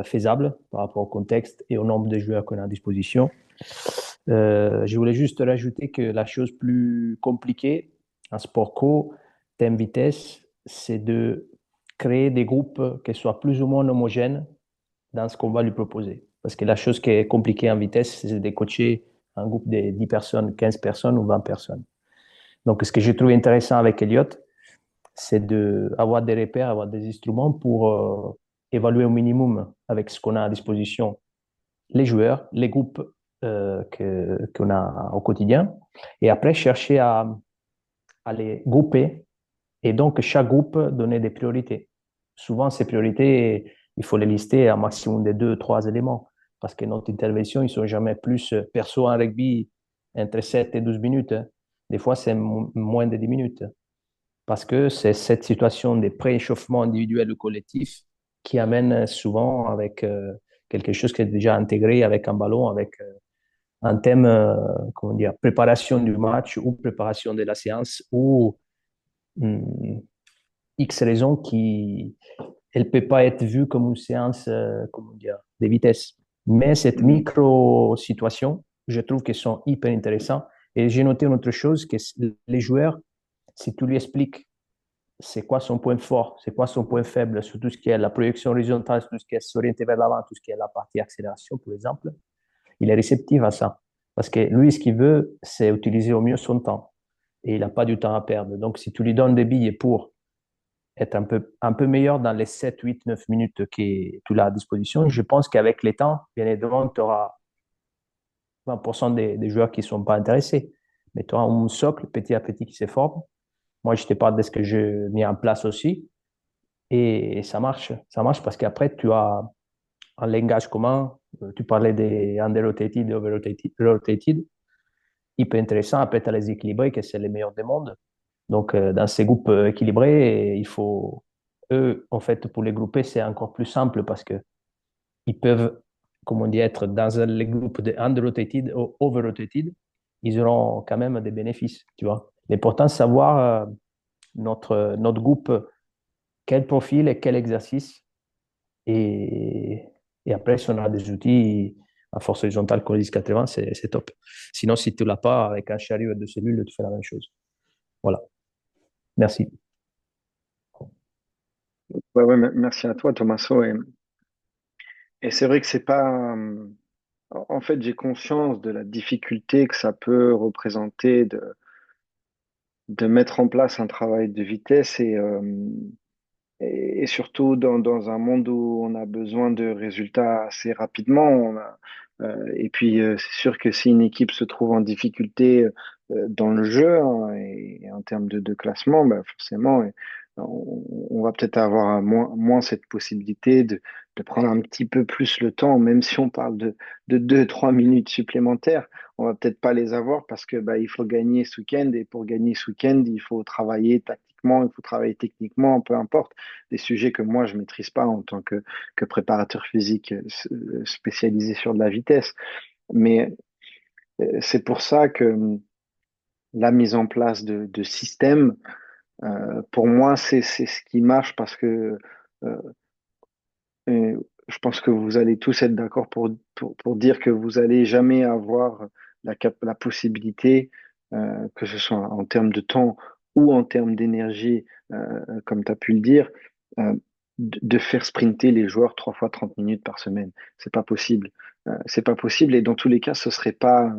faisables par rapport au contexte et au nombre de joueurs qu'on a à disposition. Je voulais juste rajouter que la chose plus compliquée en sport co, thème vitesse, c'est de créer des groupes qui soient plus ou moins homogènes dans ce qu'on va lui proposer. Parce que la chose qui est compliquée en vitesse, c'est de coacher un groupe de 10 personnes, 15 personnes ou 20 personnes. Donc, ce que j'ai trouvé intéressant avec Elliot, c'est d'avoir des repères, avoir des instruments pour évaluer au minimum avec ce qu'on a à disposition les joueurs, les groupes qu'on a au quotidien, et après chercher à les grouper et donc chaque groupe donner des priorités. Souvent, ces priorités, il faut les lister à un maximum de 2, 3 éléments parce que notre intervention, ils ne sont jamais plus perso en rugby entre 7 et 12 minutes. Des fois, c'est moins de 10 minutes parce que c'est cette situation de pré-échauffement individuel ou collectif qui amène souvent avec quelque chose qui est déjà intégré avec un ballon, avec un thème, comment dire, préparation du match ou préparation de la séance ou hum, X raisons qui elle peut pas être vue comme une séance, comment dire, de vitesse. Mais cette Mhm. micro-situation, je trouve qu'elles sont hyper intéressantes. Et j'ai noté une autre chose, que les joueurs, si tu lui expliques c'est quoi son point fort, c'est quoi son point faible sur tout ce qui est la projection horizontale, sur tout ce qui est s'orienter vers l'avant, tout ce qui est la partie accélération, par exemple, il est réceptif à ça. Parce que lui, ce qu'il veut, c'est utiliser au mieux son temps. Et il n'a pas du temps à perdre. Donc, si tu lui donnes des billets pour être un peu meilleur dans les 7, 8, 9 minutes que tu as à disposition, je pense qu'avec les temps, bien évidemment, tu auras 20% des joueurs qui ne sont pas intéressés. Mais tu auras un socle petit à petit qui se forme. Moi, je te parle de ce que je mets en place aussi. Et ça marche. Ça marche parce qu'après, tu as un langage commun. Tu parlais des under-rotated et over-rotated. Hyper intéressant. Après, tu as les équilibrés, que c'est les meilleurs des mondes. Donc, dans ces groupes équilibrés, il faut, eux, en fait, pour les grouper, c'est encore plus simple parce que ils peuvent, comment dire, être dans les groupes de under-rotated ou over-rotated. Ils auront quand même des bénéfices, tu vois. L'important, c'est savoir notre groupe, quel profil et quel exercice. Et, et après, si on a des outils à force horizontale comme 10-80, c'est top. Sinon, si tu ne l'as pas, avec un chariot de cellules, tu fais la même chose. Voilà. Merci. Ouais, ouais, merci à toi, Thomaso. Et c'est vrai que c'est pas. En fait, j'ai conscience de la difficulté que ça peut représenter de mettre en place un travail de vitesse et surtout dans un monde où on a besoin de résultats assez rapidement. Et puis, c'est sûr que si une équipe se trouve en difficulté dans le jeu hein, et en termes de classement, bah, forcément, on va peut-être avoir moins cette possibilité de prendre un petit peu plus le temps, même si on parle de 2, 3 minutes supplémentaires. On va peut-être pas les avoir parce que bah, il faut gagner ce week-end et pour gagner ce week-end, il faut travailler tactiquement, il faut travailler techniquement, peu importe des sujets que moi je maîtrise pas en tant que préparateur physique spécialisé sur de la vitesse. Mais c'est pour ça que la mise en place de systèmes, pour moi, c'est ce qui marche parce que euh, et je pense que vous allez tous être d'accord pour dire que vous allez jamais avoir la possibilité, que ce soit en termes de temps ou en termes d'énergie, comme tu as pu le dire, euh, de faire sprinter les joueurs 3 fois 30 minutes par semaine. C'est pas possible. C'est pas possible et dans tous les cas, ce serait pas.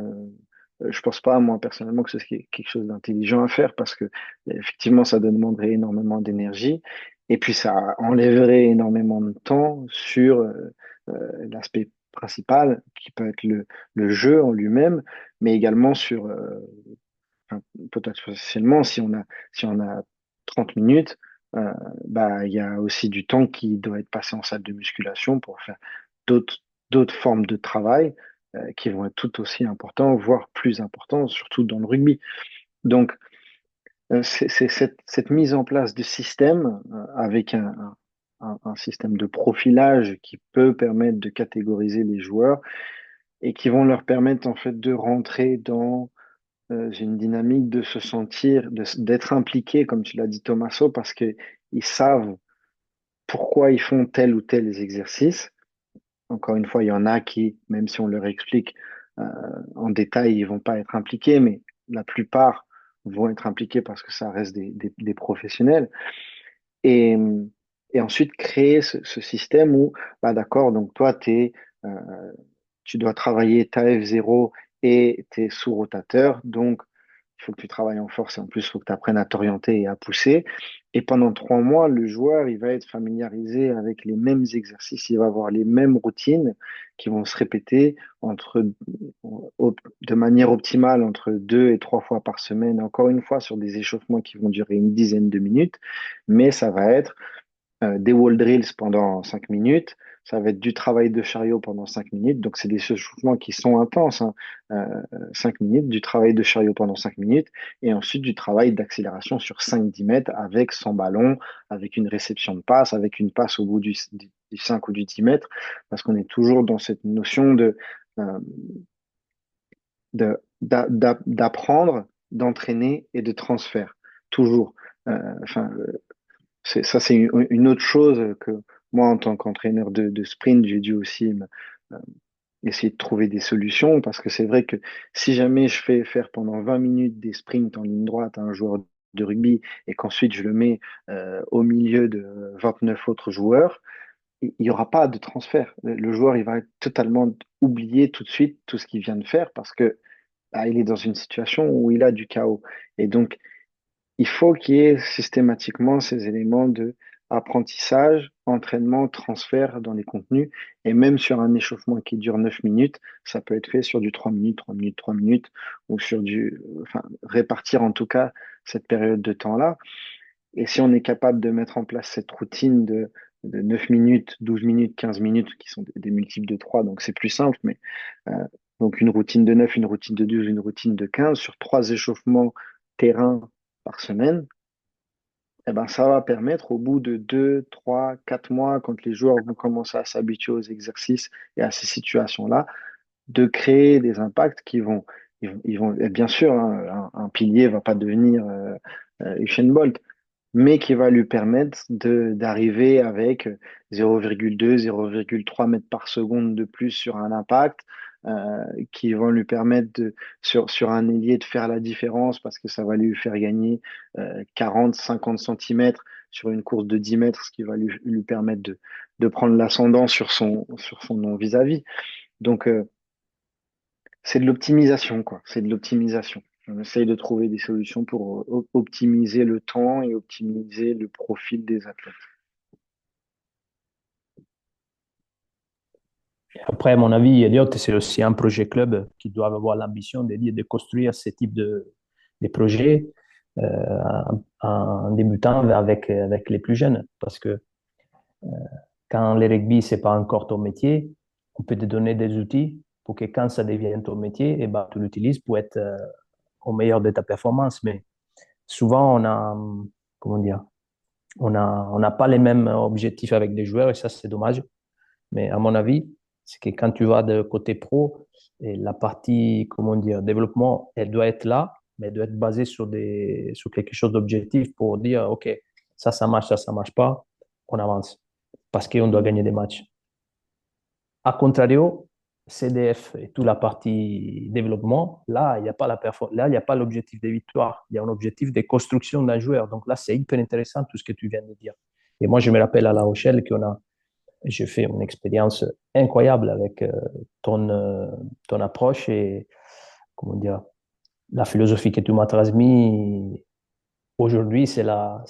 Je pense pas, moi personnellement, que ce serait quelque chose d'intelligent à faire parce que effectivement, ça demanderait énormément d'énergie. Et puis ça enlèverait énormément de temps sur l'aspect principal, qui peut être le jeu en lui-même, mais également sur, enfin, potentiellement, si on a 30 minutes, euh, bah, il y a aussi du temps qui doit être passé en salle de musculation pour faire d'autres, d'autres formes de travail qui vont être tout aussi importants, voire plus importants, surtout dans le rugby. Donc, c'est cette mise en place de système avec un système de profilage qui peut permettre de catégoriser les joueurs et qui vont leur permettre en fait de rentrer dans une dynamique de se sentir, d'être impliqués, comme tu l'as dit Thomaso, parce que ils savent pourquoi ils font tel ou tel exercice. Encore une fois, il y en a qui, même si on leur explique euh, en détail, ils vont pas être impliqués, mais la plupart vont être impliqués parce que ça reste des professionnels. Et, et ensuite, créer ce système où, bah, d'accord, donc toi, euh, tu dois travailler ta F0 et tu es sous-rotateur, donc il faut que tu travailles en force et en plus, il faut que tu apprennes à t'orienter et à pousser. Et pendant 3 mois, le joueur, il va être familiarisé avec les mêmes exercices, il va avoir les mêmes routines qui vont se répéter de manière optimale entre 2 et 3 fois par semaine, encore une fois, sur des échauffements qui vont durer une dizaine de minutes, mais ça va être des wall drills pendant 5 minutes. Ça va être du travail de chariot pendant 5 minutes. Donc, c'est des échauffements qui sont intenses. Hein. 5 minutes, du travail de chariot pendant 5 minutes. Et ensuite, du travail d'accélération sur 5-10 mètres avec son ballon, avec une réception de passe, avec une passe au bout du 5 ou du 10 mètres, parce qu'on est toujours dans cette notion euh, d'apprendre, d'entraîner et de transfert. Toujours. Enfin, c'est une autre chose que moi, en tant qu'entraîneur de sprint, j'ai dû aussi euh, essayer de trouver des solutions, parce que c'est vrai que si jamais je fais faire pendant 20 minutes des sprints en ligne droite à un joueur de rugby et qu'ensuite je le mets au milieu de 29 autres joueurs, il n'y aura pas de transfert. Le joueur, il va totalement oublier tout de suite tout ce qu'il vient de faire parce que il est dans une situation où il a du chaos. Et donc, il faut qu'il y ait systématiquement ces éléments de apprentissage, entraînement, transfert dans les contenus. Et même sur un échauffement qui dure 9 minutes, ça peut être fait sur du 3 minutes, 3 minutes, 3 minutes, ou sur enfin, répartir en tout cas cette période de temps-là. Et si on est capable de mettre en place cette routine de 9 minutes, 12 minutes, 15 minutes, qui sont des multiples de 3, donc c'est plus simple, mais euh, donc une routine de 9, une routine de 12, une routine de 15 sur 3 échauffements terrain par semaine, eh ben, ça va permettre au bout de 2, 3, 4 mois, quand les joueurs vont commencer à s'habituer aux exercices et à ces situations-là, de créer des impacts et bien sûr, hein, un pilier va pas devenir Usain Bolt, mais qui va lui permettre d'arriver avec 0,2, 0,3 mètres par seconde de plus sur un impact, qui vont lui permettre sur un ailier de faire la différence parce que ça va lui faire gagner 40, 50 centimètres sur une course de 10 mètres, ce qui va lui permettre de prendre l'ascendant sur son non vis-à-vis. Donc, c'est de l'optimisation, quoi. C'est de l'optimisation. On essaye de trouver des solutions pour optimiser le temps et optimiser le profil des athlètes. Après, à mon avis, Elliott, c'est aussi un projet club qui doit avoir l'ambition de construire ce type de projet en débutant avec les plus jeunes. Parce que quand le rugby, ce n'est pas encore ton métier, on peut te donner des outils pour que quand ça devienne ton métier, eh ben, tu l'utilises pour être au meilleur de ta performance. Mais souvent, comment dire, on n'a pas les mêmes objectifs avec les joueurs et ça, c'est dommage. Mais à mon avis, c'est que quand tu vas de côté pro, et la partie, comment dire, développement, elle doit être là, mais elle doit être basée sur quelque chose d'objectif pour dire, OK, ça marche, ça marche pas, on avance. Parce qu'on doit gagner des matchs. A contrario, CDF et toute la partie développement, là, il n'y a pas là, il n'y a pas l'objectif de victoire. Il y a un objectif de construction d'un joueur. Donc là, c'est hyper intéressant tout ce que tu viens de dire. Et moi, je me rappelle à La Rochelle j'ai fait une expérience incroyable avec ton approche et, comment dire, la philosophie que tu m'as transmise. Aujourd'hui, c'est là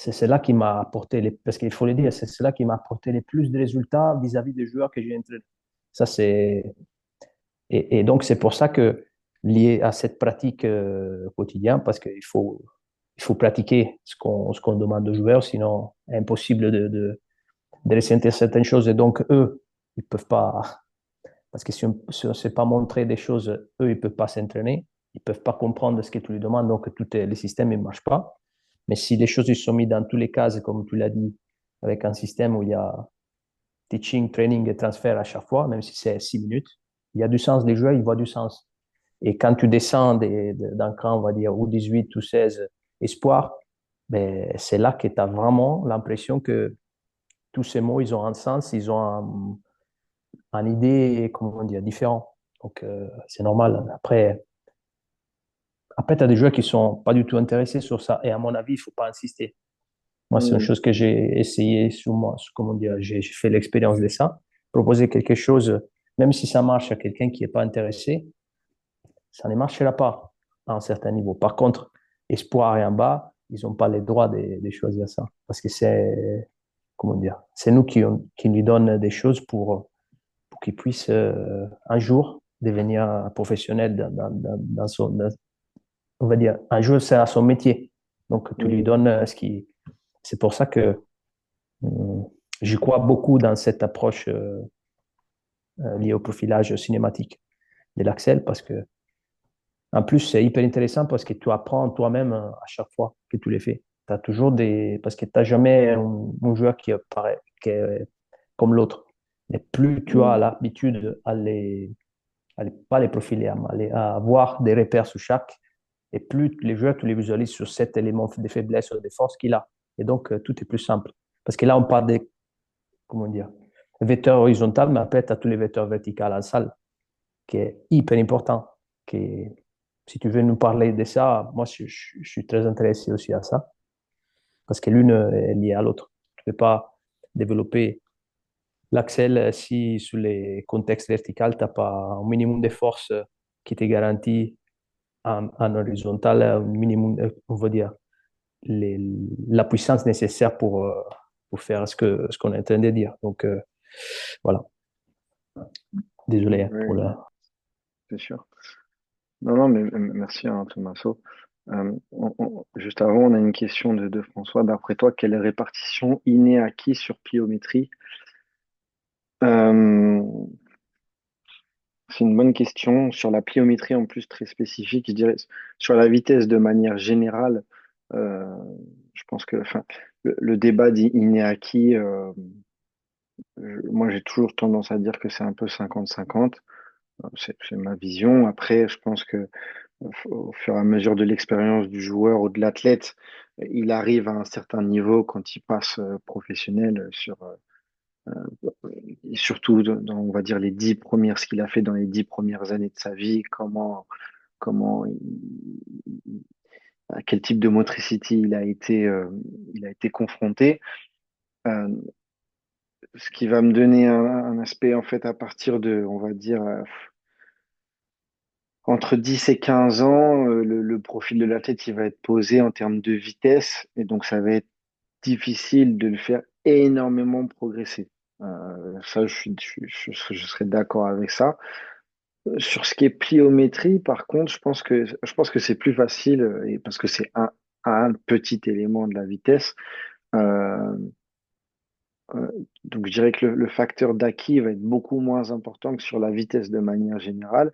qui m'a apporté parce qu'il faut le dire, c'est cela qui m'a apporté les plus de résultats vis-à-vis des joueurs que j'ai entraînés. Ça, et donc, c'est pour ça que, lié à cette pratique quotidienne, parce il faut pratiquer ce qu'on demande aux joueurs, sinon, impossible de ressentir certaines choses. Et donc, eux, ils peuvent pas, parce que si on ne sait pas montrer des choses, eux, ils peuvent pas s'entraîner, ils peuvent pas comprendre ce que tu lui demandes, donc les systèmes, ils marchent pas. Mais si les choses ils sont mises dans tous les cas, comme tu l'as dit, avec un système où il y a teaching, training et transfert à chaque fois, même si c'est 6 minutes, il y a du sens. Les joueurs, ils voient du sens. Et quand tu descends d'un cran, on va dire, ou 18 ou 16 espoirs, ben, c'est là que tu as vraiment l'impression que tous ces mots, ils ont un sens, ils ont un idée, comment dire, différent. Donc, c'est normal. Après tu as des joueurs qui sont pas du tout intéressés sur ça. Et à mon avis, il faut pas insister. Moi, c'est une chose que j'ai essayé sur moi. Comment dire, j'ai fait l'expérience de ça. Proposer quelque chose, même si ça marche à quelqu'un qui n'est pas intéressé, ça ne marchera pas à un certain niveau. Par contre, espoir et en bas, ils n'ont pas le droit de choisir ça. Parce que comment dire, c'est nous qui lui donnent des choses pour qu'il puisse un jour devenir un professionnel on va dire, un jour c'est à son métier. Donc, tu lui donnes ce qui. C'est pour ça que je crois beaucoup dans cette approche liée au profilage cinématique de l'Axel parce que, en plus, c'est hyper intéressant parce que tu apprends toi-même à chaque fois que tu les fais. Tu as toujours parce que tu n'as jamais un joueur qui est comme l'autre. Mais plus tu as Mm. l'habitude pas les profiler, à avoir des repères sur chaque, et plus les joueurs, tu les visualises sur cet élément des faiblesses ou des forces qu'il a. Et donc, tout est plus simple. Parce que là, on parle des, comment dire, vecteurs horizontaux, mais après, tu as tous les vecteurs verticaux en salle, qui est hyper important. Qui si tu veux nous parler de ça, moi, je suis très intéressé aussi à ça, parce que l'une est liée à l'autre. Tu ne peux pas développer l'axel si sur les contextes verticaux, tu n'as pas un minimum de force qui te garantit en horizontal un minimum, on va dire, les, la puissance nécessaire pour faire ce qu'on est en train de dire. Donc, voilà. Désolé pour Oui, le. c'est sûr. Non, non, mais merci, hein, Tommaso. Juste avant, on a une question de François. D'après toi, quelle répartition innée-acquis sur pliométrie? Euh, c'est une bonne question. Sur la pliométrie, en plus, très spécifique, je dirais sur la vitesse de manière générale, euh, je pense que enfin, le débat d'inné-acquis, moi, j'ai toujours tendance à dire que c'est un peu 50-50. C'est ma vision. Après, je pense que au fur et à mesure de l'expérience du joueur ou de l'athlète, il arrive à un certain niveau quand il passe professionnel et surtout on va dire, les 10 premières, ce qu'il a fait dans les 10 premières années de sa vie, à quel type de motricité il a été confronté. Euh, Ce qui va me donner un aspect, en fait, à partir de, on va dire, entre 10 et 15 ans, le profil de l'athlète, il va être posé en termes de vitesse, et donc ça va être difficile de le faire énormément progresser. Ça, je serais d'accord avec ça. Sur ce qui est pliométrie, par contre, je pense que c'est plus facile, et parce que c'est un petit élément de la vitesse. Euh, donc, je dirais que le facteur d'acquis va être beaucoup moins important que sur la vitesse de manière générale,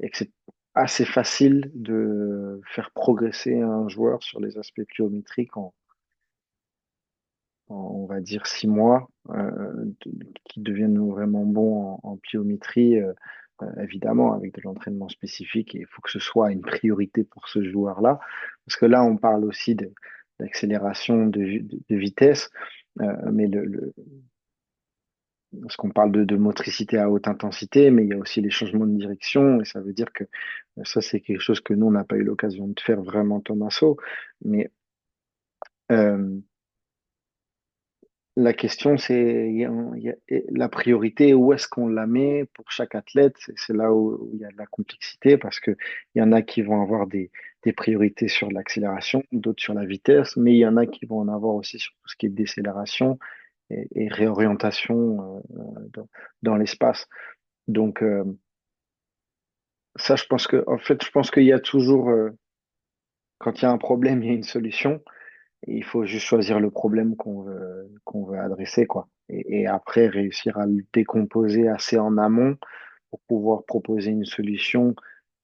et que c'est assez facile de faire progresser un joueur sur les aspects pliométriques on va dire 6 mois, qui deviennent vraiment bons en pliométrie, évidemment avec de l'entraînement spécifique. Et il faut que ce soit une priorité pour ce joueur-là, parce que là, on parle aussi d'accélération, de vitesse, mais parce qu'on parle de motricité à haute intensité, mais il y a aussi les changements de direction, et ça veut dire que ça, c'est quelque chose que nous, on n'a pas eu l'occasion de faire vraiment, Thomaso, mais euh, la question, c'est la priorité, où est-ce qu'on la met pour chaque athlète? C'est là où il y a de la complexité parce que il y en a qui vont avoir des priorités sur l'accélération, d'autres sur la vitesse, mais il y en a qui vont en avoir aussi sur tout ce qui est décélération et réorientation dans l'espace. Donc, ça, je pense qu'il y a toujours, quand il y a un problème, il y a une solution. Et il faut juste choisir le problème qu'on veut adresser, quoi. Et après, réussir à le décomposer assez en amont pour pouvoir proposer une solution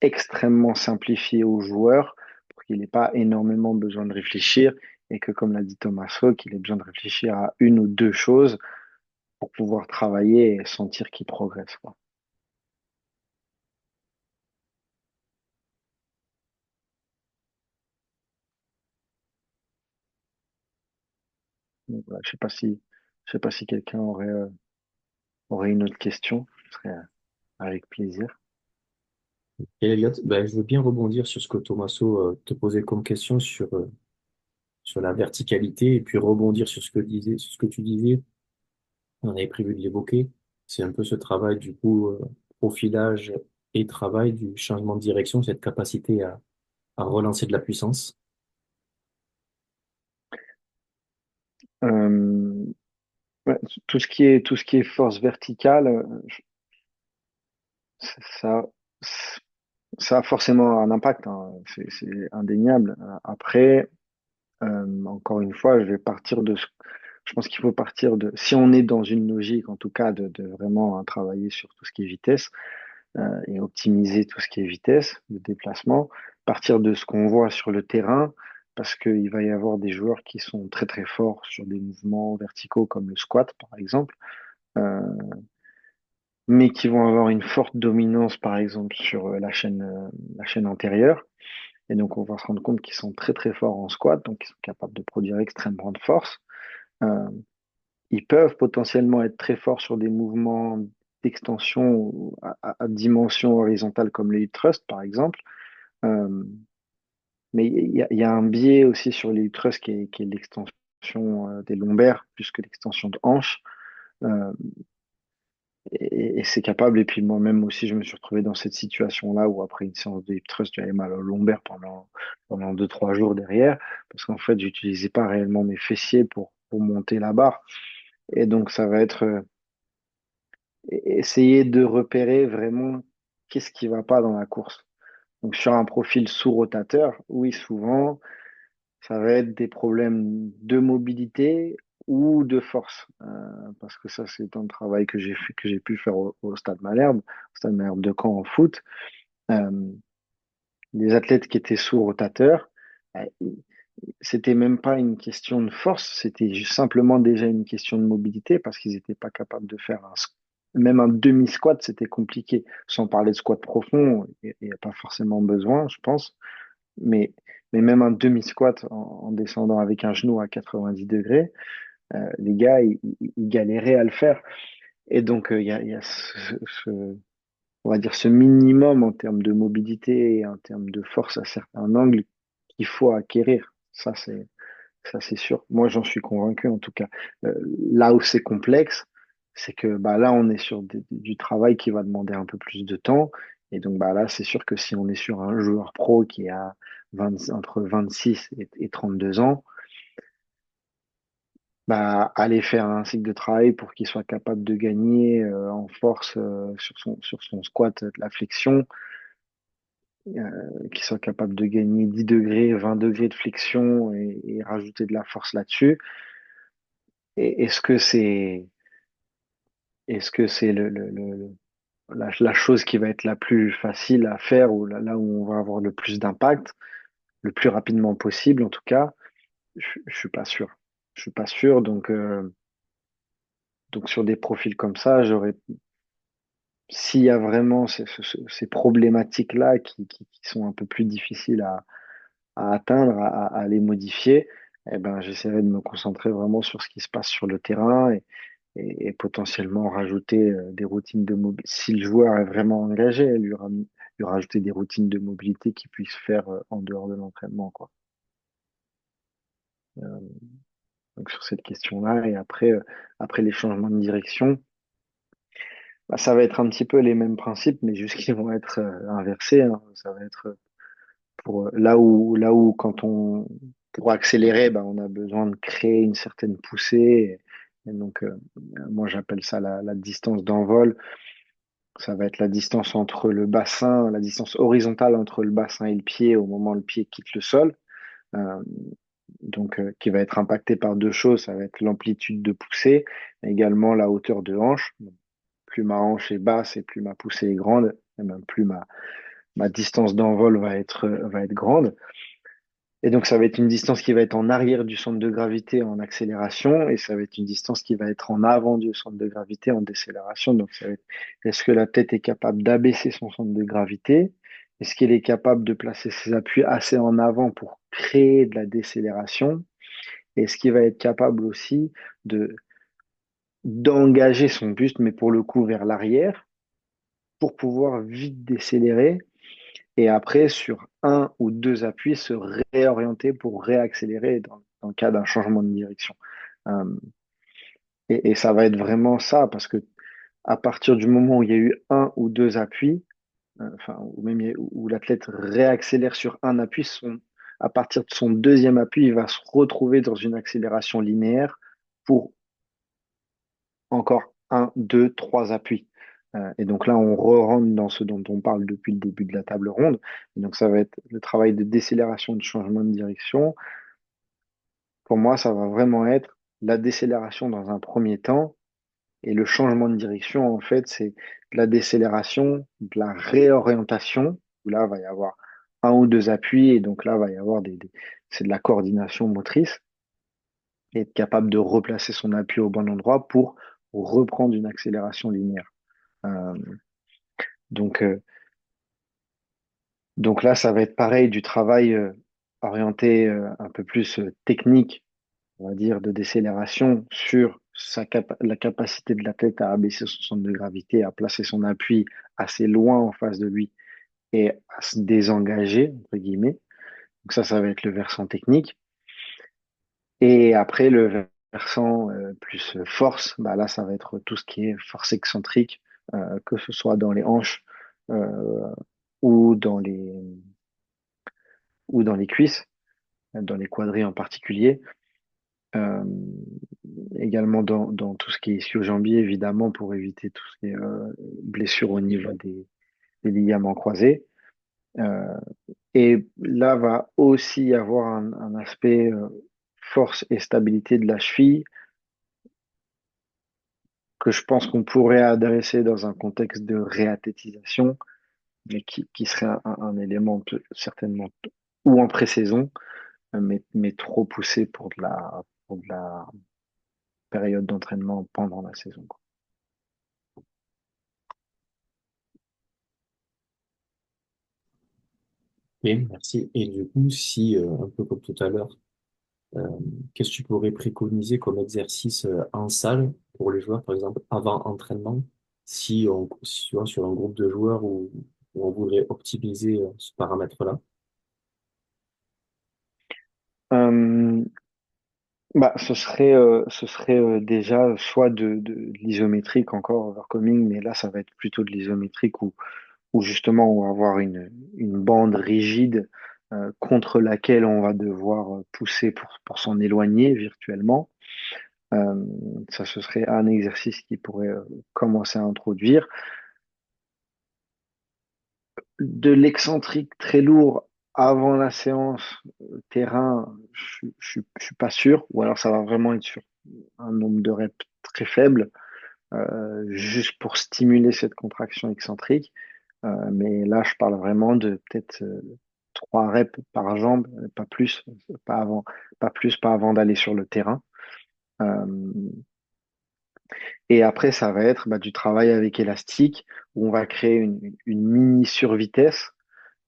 extrêmement simplifiée au joueur pour qu'il n'ait pas énormément besoin de réfléchir et que, comme l'a dit Thomas Hock, il ait besoin de réfléchir à une ou deux choses pour pouvoir travailler et sentir qu'il progresse, quoi. Donc, voilà, je sais pas si quelqu'un aurait une autre question. Ce serait avec plaisir. Et Elliot, ben, je veux bien rebondir sur ce que Tommaso te posait comme question sur la verticalité et puis rebondir sur ce que tu disais. On avait prévu de l'évoquer. C'est un peu ce travail du coup, profilage et travail du changement de direction, cette capacité à relancer de la puissance. Euh, ouais, tout ce qui est force verticale, ça, ça a forcément un impact, hein. C'est indéniable. Après, encore une fois, je pense qu'il faut partir si on est dans une logique, en tout cas, de vraiment hein, travailler sur tout ce qui est vitesse, et optimiser tout ce qui est vitesse de déplacement, partir de ce qu'on voit sur le terrain, parce qu'il va y avoir des joueurs qui sont très très forts sur des mouvements verticaux comme le squat, par exemple. Euh, mais qui vont avoir une forte dominance, par exemple, sur la chaîne antérieure. Et donc, on va se rendre compte qu'ils sont très, très forts en squat, donc ils sont capables de produire extrêmement de force. Euh, Ils peuvent potentiellement être très forts sur des mouvements d'extension à dimension horizontale comme les hip thrusts, par exemple. Euh, mais il y a un biais aussi sur les hip thrusts qui est l'extension des lombaires plus que l'extension de hanches. Euh, et c'est capable. Et puis moi-même aussi, je me suis retrouvé dans cette situation-là où après une séance de hip thrust, j'avais mal au lombaire pendant 2, 3 jours derrière, parce qu'en fait, j'utilisais pas réellement mes fessiers pour monter la barre. Et donc, ça va être essayer de repérer vraiment qu'est-ce qui va pas dans la course. Donc, sur un profil sous-rotateur, oui, souvent, ça va être des problèmes de mobilité ou de force. Parce que ça, c'est un travail que j'ai fait, que j'ai pu faire au Stade Malherbe de Caen en foot. Euh, les athlètes qui étaient sous-rotateurs, euh, c'était même pas une question de force, c'était simplement déjà une question de mobilité parce qu'ils n'étaient pas capables de faire même un demi-squat, c'était compliqué. Sans parler de squat profond, il n'y a pas forcément besoin, je pense. Mais, mais même un demi-squat en descendant avec un genou à 90 degrés, les gars, ils galéraient à le faire. Et donc, il y a on va dire ce minimum en termes de mobilité et en termes de force à certains angles qu'il faut acquérir. Ça, c'est sûr. Moi, j'en suis convaincu, en tout cas. Euh, Là où c'est complexe, c'est que bah, là, on est sur du travail qui va demander un peu plus de temps. Et donc, bah, là, c'est sûr que si on est sur un joueur pro qui a entre 26 et 32 ans, bah, aller faire un cycle de travail pour qu'il soit capable de gagner en force sur son squat de la flexion, qu'il soit capable de gagner 10 degrés, 20 degrés de flexion et rajouter de la force là-dessus. Et est-ce que c'est la chose qui va être la plus facile à faire ou là où on va avoir le plus d'impact, le plus rapidement possible en tout cas? Je suis pas sûr. Je suis pas sûr. Donc sur des profils comme ça, s'il y a vraiment ces problématiques-là qui sont un peu plus difficiles à atteindre, à les modifier, eh ben, j'essaierai de me concentrer vraiment sur ce qui se passe sur le terrain et potentiellement rajouter des routines de mobilité. Si le joueur est vraiment engagé, lui rajouter des routines de mobilité qu'il puisse faire en dehors de l'entraînement, quoi. Euh, donc sur cette question-là, et après les changements de direction, bah, ça va être un petit peu les mêmes principes, mais juste qu'ils vont être inversés, hein. Ça va être pour là où pour accélérer, bah, on a besoin de créer une certaine poussée. Et donc, moi, j'appelle ça la distance d'envol. Ça va être la distance entre le bassin, la distance horizontale entre le bassin et le pied au moment où le pied quitte le sol. Euh, qui va être impacté par deux choses. Ça va être l'amplitude de poussée, mais également la hauteur de hanche. Plus ma hanche est basse et plus ma poussée est grande, et même plus ma distance d'envol va être grande. Et donc, ça va être une distance qui va être en arrière du centre de gravité en accélération, et ça va être une distance qui va être en avant du centre de gravité en décélération. Donc, ça va être, est-ce que la tête est capable d'abaisser son centre de gravité? Est-ce qu'elle est capable de placer ses appuis assez en avant pour créer de la décélération? Et est-ce qu'il va être capable aussi de d'engager son buste, mais pour le coup vers l'arrière, pour pouvoir vite décélérer et après, sur un ou deux appuis, se réorienter pour réaccélérer dans le cas d'un changement de direction. Euh, et ça va être vraiment ça, parce que à partir du moment où il y a eu un ou deux appuis, enfin, ou même où l'athlète réaccélère sur un appui, à partir de son deuxième appui, il va se retrouver dans une accélération linéaire pour encore un, deux, trois appuis. Et donc là, on re-rentre dans ce dont on parle depuis le début de la table ronde. Et donc ça va être le travail de décélération, de changement de direction. Pour moi, ça va vraiment être la décélération dans un premier temps. Et le changement de direction, en fait, c'est de la décélération, de la réorientation, où là, il va y avoir un ou deux appuis. Et donc là, il va y avoir c'est de la coordination motrice et être capable de replacer son appui au bon endroit pour reprendre une accélération linéaire. Euh, donc, euh, donc là, ça va être pareil, du travail orienté un peu plus technique, on va dire, de décélération sur la capacité de l'athlète à abaisser son centre de gravité, à placer son appui assez loin en face de lui et à se désengager, entre guillemets. Donc ça va être le versant technique. Et après, le versant plus force, bah là, ça va être tout ce qui est force excentrique, que ce soit dans les hanches euh, ou dans les, ou dans les cuisses, dans les quadris en particulier. Euh, Également dans tout ce qui est ischio-jambier, évidemment, pour éviter tout ce qui est blessure au niveau des ligaments croisés. Euh, et là va aussi y avoir un aspect force et stabilité de la cheville que je pense qu'on pourrait adresser dans un contexte de réathlétisation, mais qui serait un élément certainement ou en pré-saison, mais trop poussé pour de la période d'entraînement pendant la saison, quoi. Et merci. Et du coup, si, un peu comme tout à l'heure, euh, qu'est-ce que tu pourrais préconiser comme exercice en salle pour les joueurs, par exemple, avant entraînement, si on, si, tu vois, sur un groupe de joueurs où on voudrait optimiser ce paramètre-là? Euh, Bah, ce serait déjà soit de l'isométrique encore, overcoming, mais là, ça va être plutôt de l'isométrique où justement on va avoir une bande rigide contre laquelle on va devoir pousser pour s'en éloigner virtuellement. Euh, Ça, ce serait un exercice qui pourrait commencer à introduire. De l'excentrique très lourd avant la séance terrain, je suis pas sûr, ou alors ça va vraiment être sur un nombre de reps très faible, juste pour stimuler cette contraction excentrique. Mais là, je parle vraiment de peut-être 3 reps par jambe, pas plus, pas avant, pas avant d'aller sur le terrain. Euh, et après, ça va être du travail avec élastique, où on va créer une mini survitesse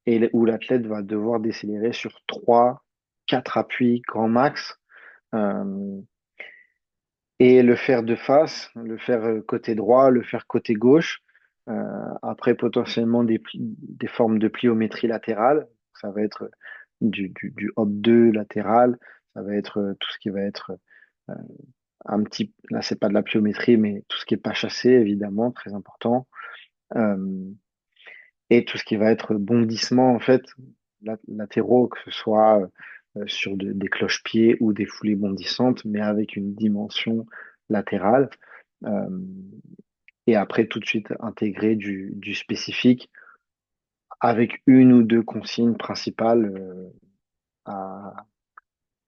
et où l'athlète va devoir décélérer sur 3, 4 appuis grand max. Euh, et le faire de face, le faire côté droit, le faire côté gauche. Après, potentiellement des formes de pliométrie latérale. Ça va être du hop 2 latéral. Ça va être tout ce qui va être euh, là, c'est pas de la pliométrie, mais tout ce qui est pas chassé, évidemment, très important. Euh, et tout ce qui va être bondissement, en fait, latéraux, que ce soit sur des cloche-pieds ou des foulées bondissantes, mais avec une dimension latérale. Euh, et après, tout de suite, intégrer du spécifique avec une ou deux consignes principales à,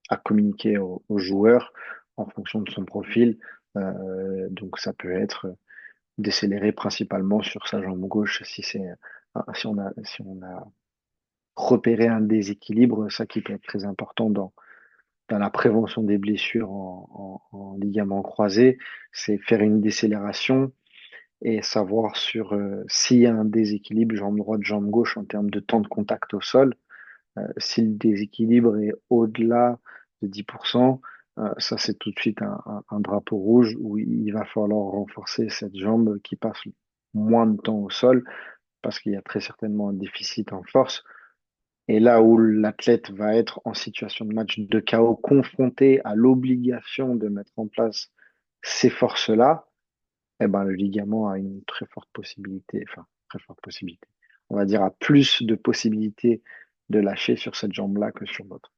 à communiquer aux joueurs en fonction de son profil. Donc, ça peut être décélérer principalement sur sa jambe gauche si on a repéré un déséquilibre, ça qui peut être très important dans la prévention des blessures en ligaments croisés, c'est faire une décélération et savoir sur s'il y a un déséquilibre jambe droite, jambe gauche en termes de temps de contact au sol. Si le déséquilibre est au-delà de 10%, ça c'est tout de suite un drapeau rouge où il va falloir renforcer cette jambe qui passe moins de temps au sol parce qu'il y a très certainement un déficit en force. Et là où l'athlète va être en situation de match de chaos, confronté à l'obligation de mettre en place ces forces-là, eh ben, le ligament a une très forte possibilité, enfin, très forte possibilité. On va dire a plus de possibilités de lâcher sur cette jambe-là que sur l'autre.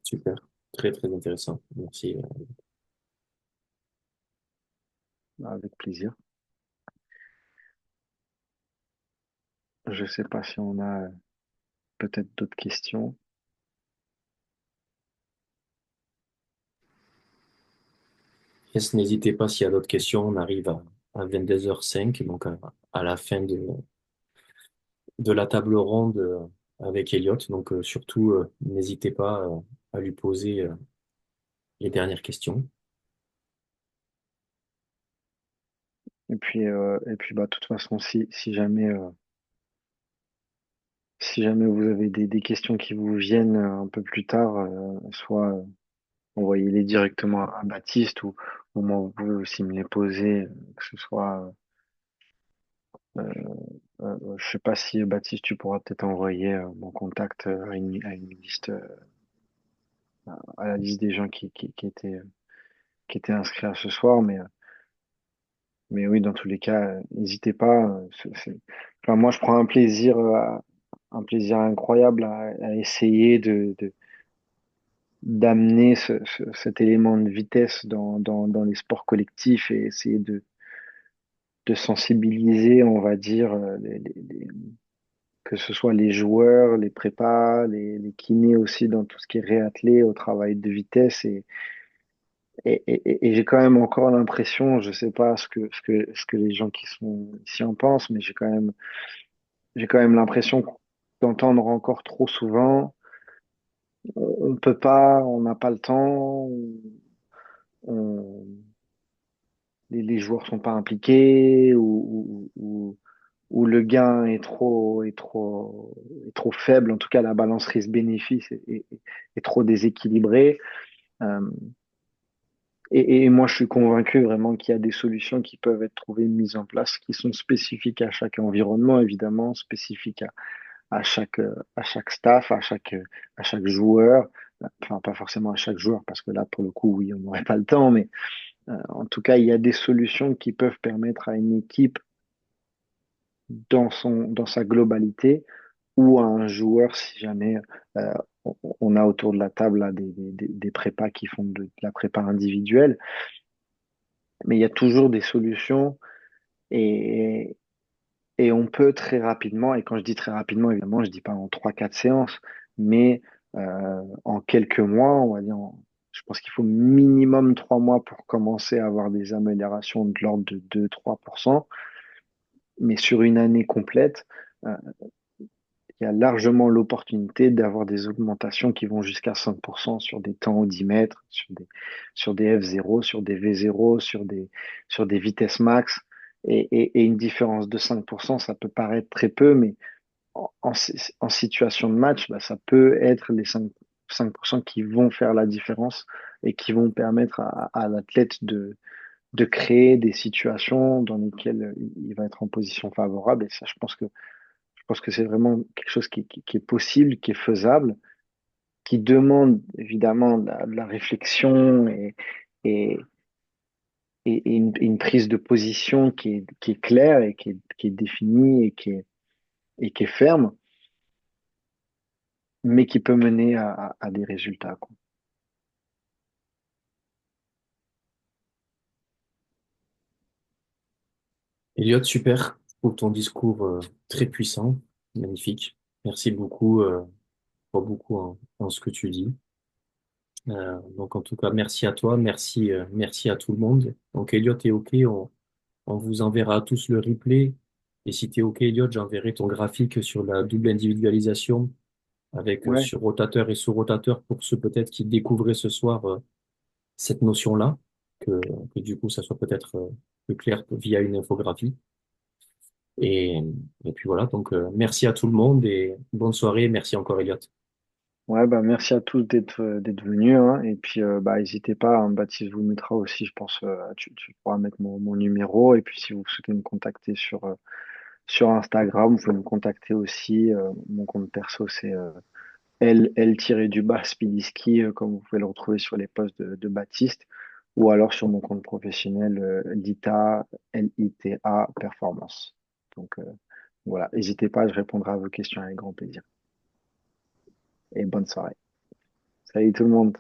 Super, très très intéressant. Merci. Avec plaisir. Je sais pas si on a peut-être d'autres questions. Yes, n'hésitez pas s'il y a d'autres questions. On arrive à 22h05, donc à la fin de la table ronde avec Elliot. Donc surtout, n'hésitez pas à lui poser les dernières questions. Et puis bah, de toute façon, si jamais vous avez des questions qui vous viennent un peu plus tard, soit envoyez-les directement à Baptiste ou moi, vous pouvez aussi me les poser, que ce soit, je sais pas si Baptiste, tu pourras peut-être envoyer mon contact à une liste, à la liste des gens qui étaient inscrits à ce soir, mais oui, dans tous les cas, n'hésitez pas. Enfin, moi, je prends un plaisir incroyable à essayer d'amener cet élément de vitesse dans les sports collectifs et essayer de sensibiliser, on va dire, que ce soit les joueurs, les prépas, les kinés aussi, dans tout ce qui est réathlé au travail de vitesse. Et j'ai quand même encore l'impression, je sais pas ce que les gens qui sont ici en pensent, mais j'ai quand même l'impression d'entendre encore trop souvent, on peut pas, on n'a pas le temps, on- les joueurs sont pas impliqués ou le gain est trop faible. En tout cas, la balance risque-bénéfice est trop déséquilibrée. Euh, et moi, je suis convaincu vraiment qu'il y a des solutions qui peuvent être trouvées, mises en place, qui sont spécifiques à chaque environnement, évidemment, spécifiques à chaque staff, à chaque joueur. Enfin, pas forcément à chaque joueur, parce que là, pour le coup, oui, on n'aurait pas le temps, mais en tout cas, il y a des solutions qui peuvent permettre à une équipe, dans sa globalité, ou à un joueur, si jamais on a autour de la table là, des prépas qui font de la prépa individuelle, mais il y a toujours des solutions et, et on peut très rapidement, et quand je dis très rapidement, évidemment, je dis pas en 3 4 séances, mais en quelques mois, on va dire, je pense qu'il faut minimum 3 mois pour commencer à avoir des améliorations de l'ordre de 2 3%, mais sur une année complète, euh, il y a largement l'opportunité d'avoir des augmentations qui vont jusqu'à 5% sur des temps au 10 mètres, sur des F0, sur des V0, sur des vitesses max. Et une différence de 5%, ça peut paraître très peu, mais en situation de match, bah, ça peut être les 5% qui vont faire la différence et qui vont permettre à l'athlète de créer des situations dans lesquelles il va être en position favorable. Et ça, je pense que c'est vraiment quelque chose qui est possible, qui est faisable, qui demande évidemment de la réflexion et, et une prise de position qui est claire et qui est définie et qui est ferme, mais qui peut mener à des résultats, quoi. Elliot, super. Je trouve ton discours très puissant, magnifique. Merci beaucoup, pour beaucoup en ce que tu dis. Donc en tout cas, merci à toi, merci à tout le monde. Donc Elliot est OK, on vous enverra à tous le replay. Et si tu es OK, Elliot, j'enverrai ton graphique sur la double individualisation avec Ouais, sur rotateur et sous-rotateur pour ceux peut-être qui découvraient ce soir cette notion-là, que du coup ça soit peut-être plus clair via une infographie. Et, et puis voilà, donc merci à tout le monde et bonne soirée. Merci encore, Elliot. ouais, bah merci à tous d'être venus, hein. Et puis bah n'hésitez pas, hein, Baptiste vous mettra aussi, je pense, tu pourras mettre mon numéro. Et puis si vous souhaitez me contacter sur Instagram, vous pouvez me contacter aussi. Mon compte perso, c'est L-du-bas Spiliski, comme vous pouvez le retrouver sur les posts de Baptiste, ou alors sur mon compte professionnel, Lita, Lita Performance. Donc voilà, n'hésitez pas, je répondrai à vos questions avec grand plaisir. Et bonne soirée. Salut tout le monde.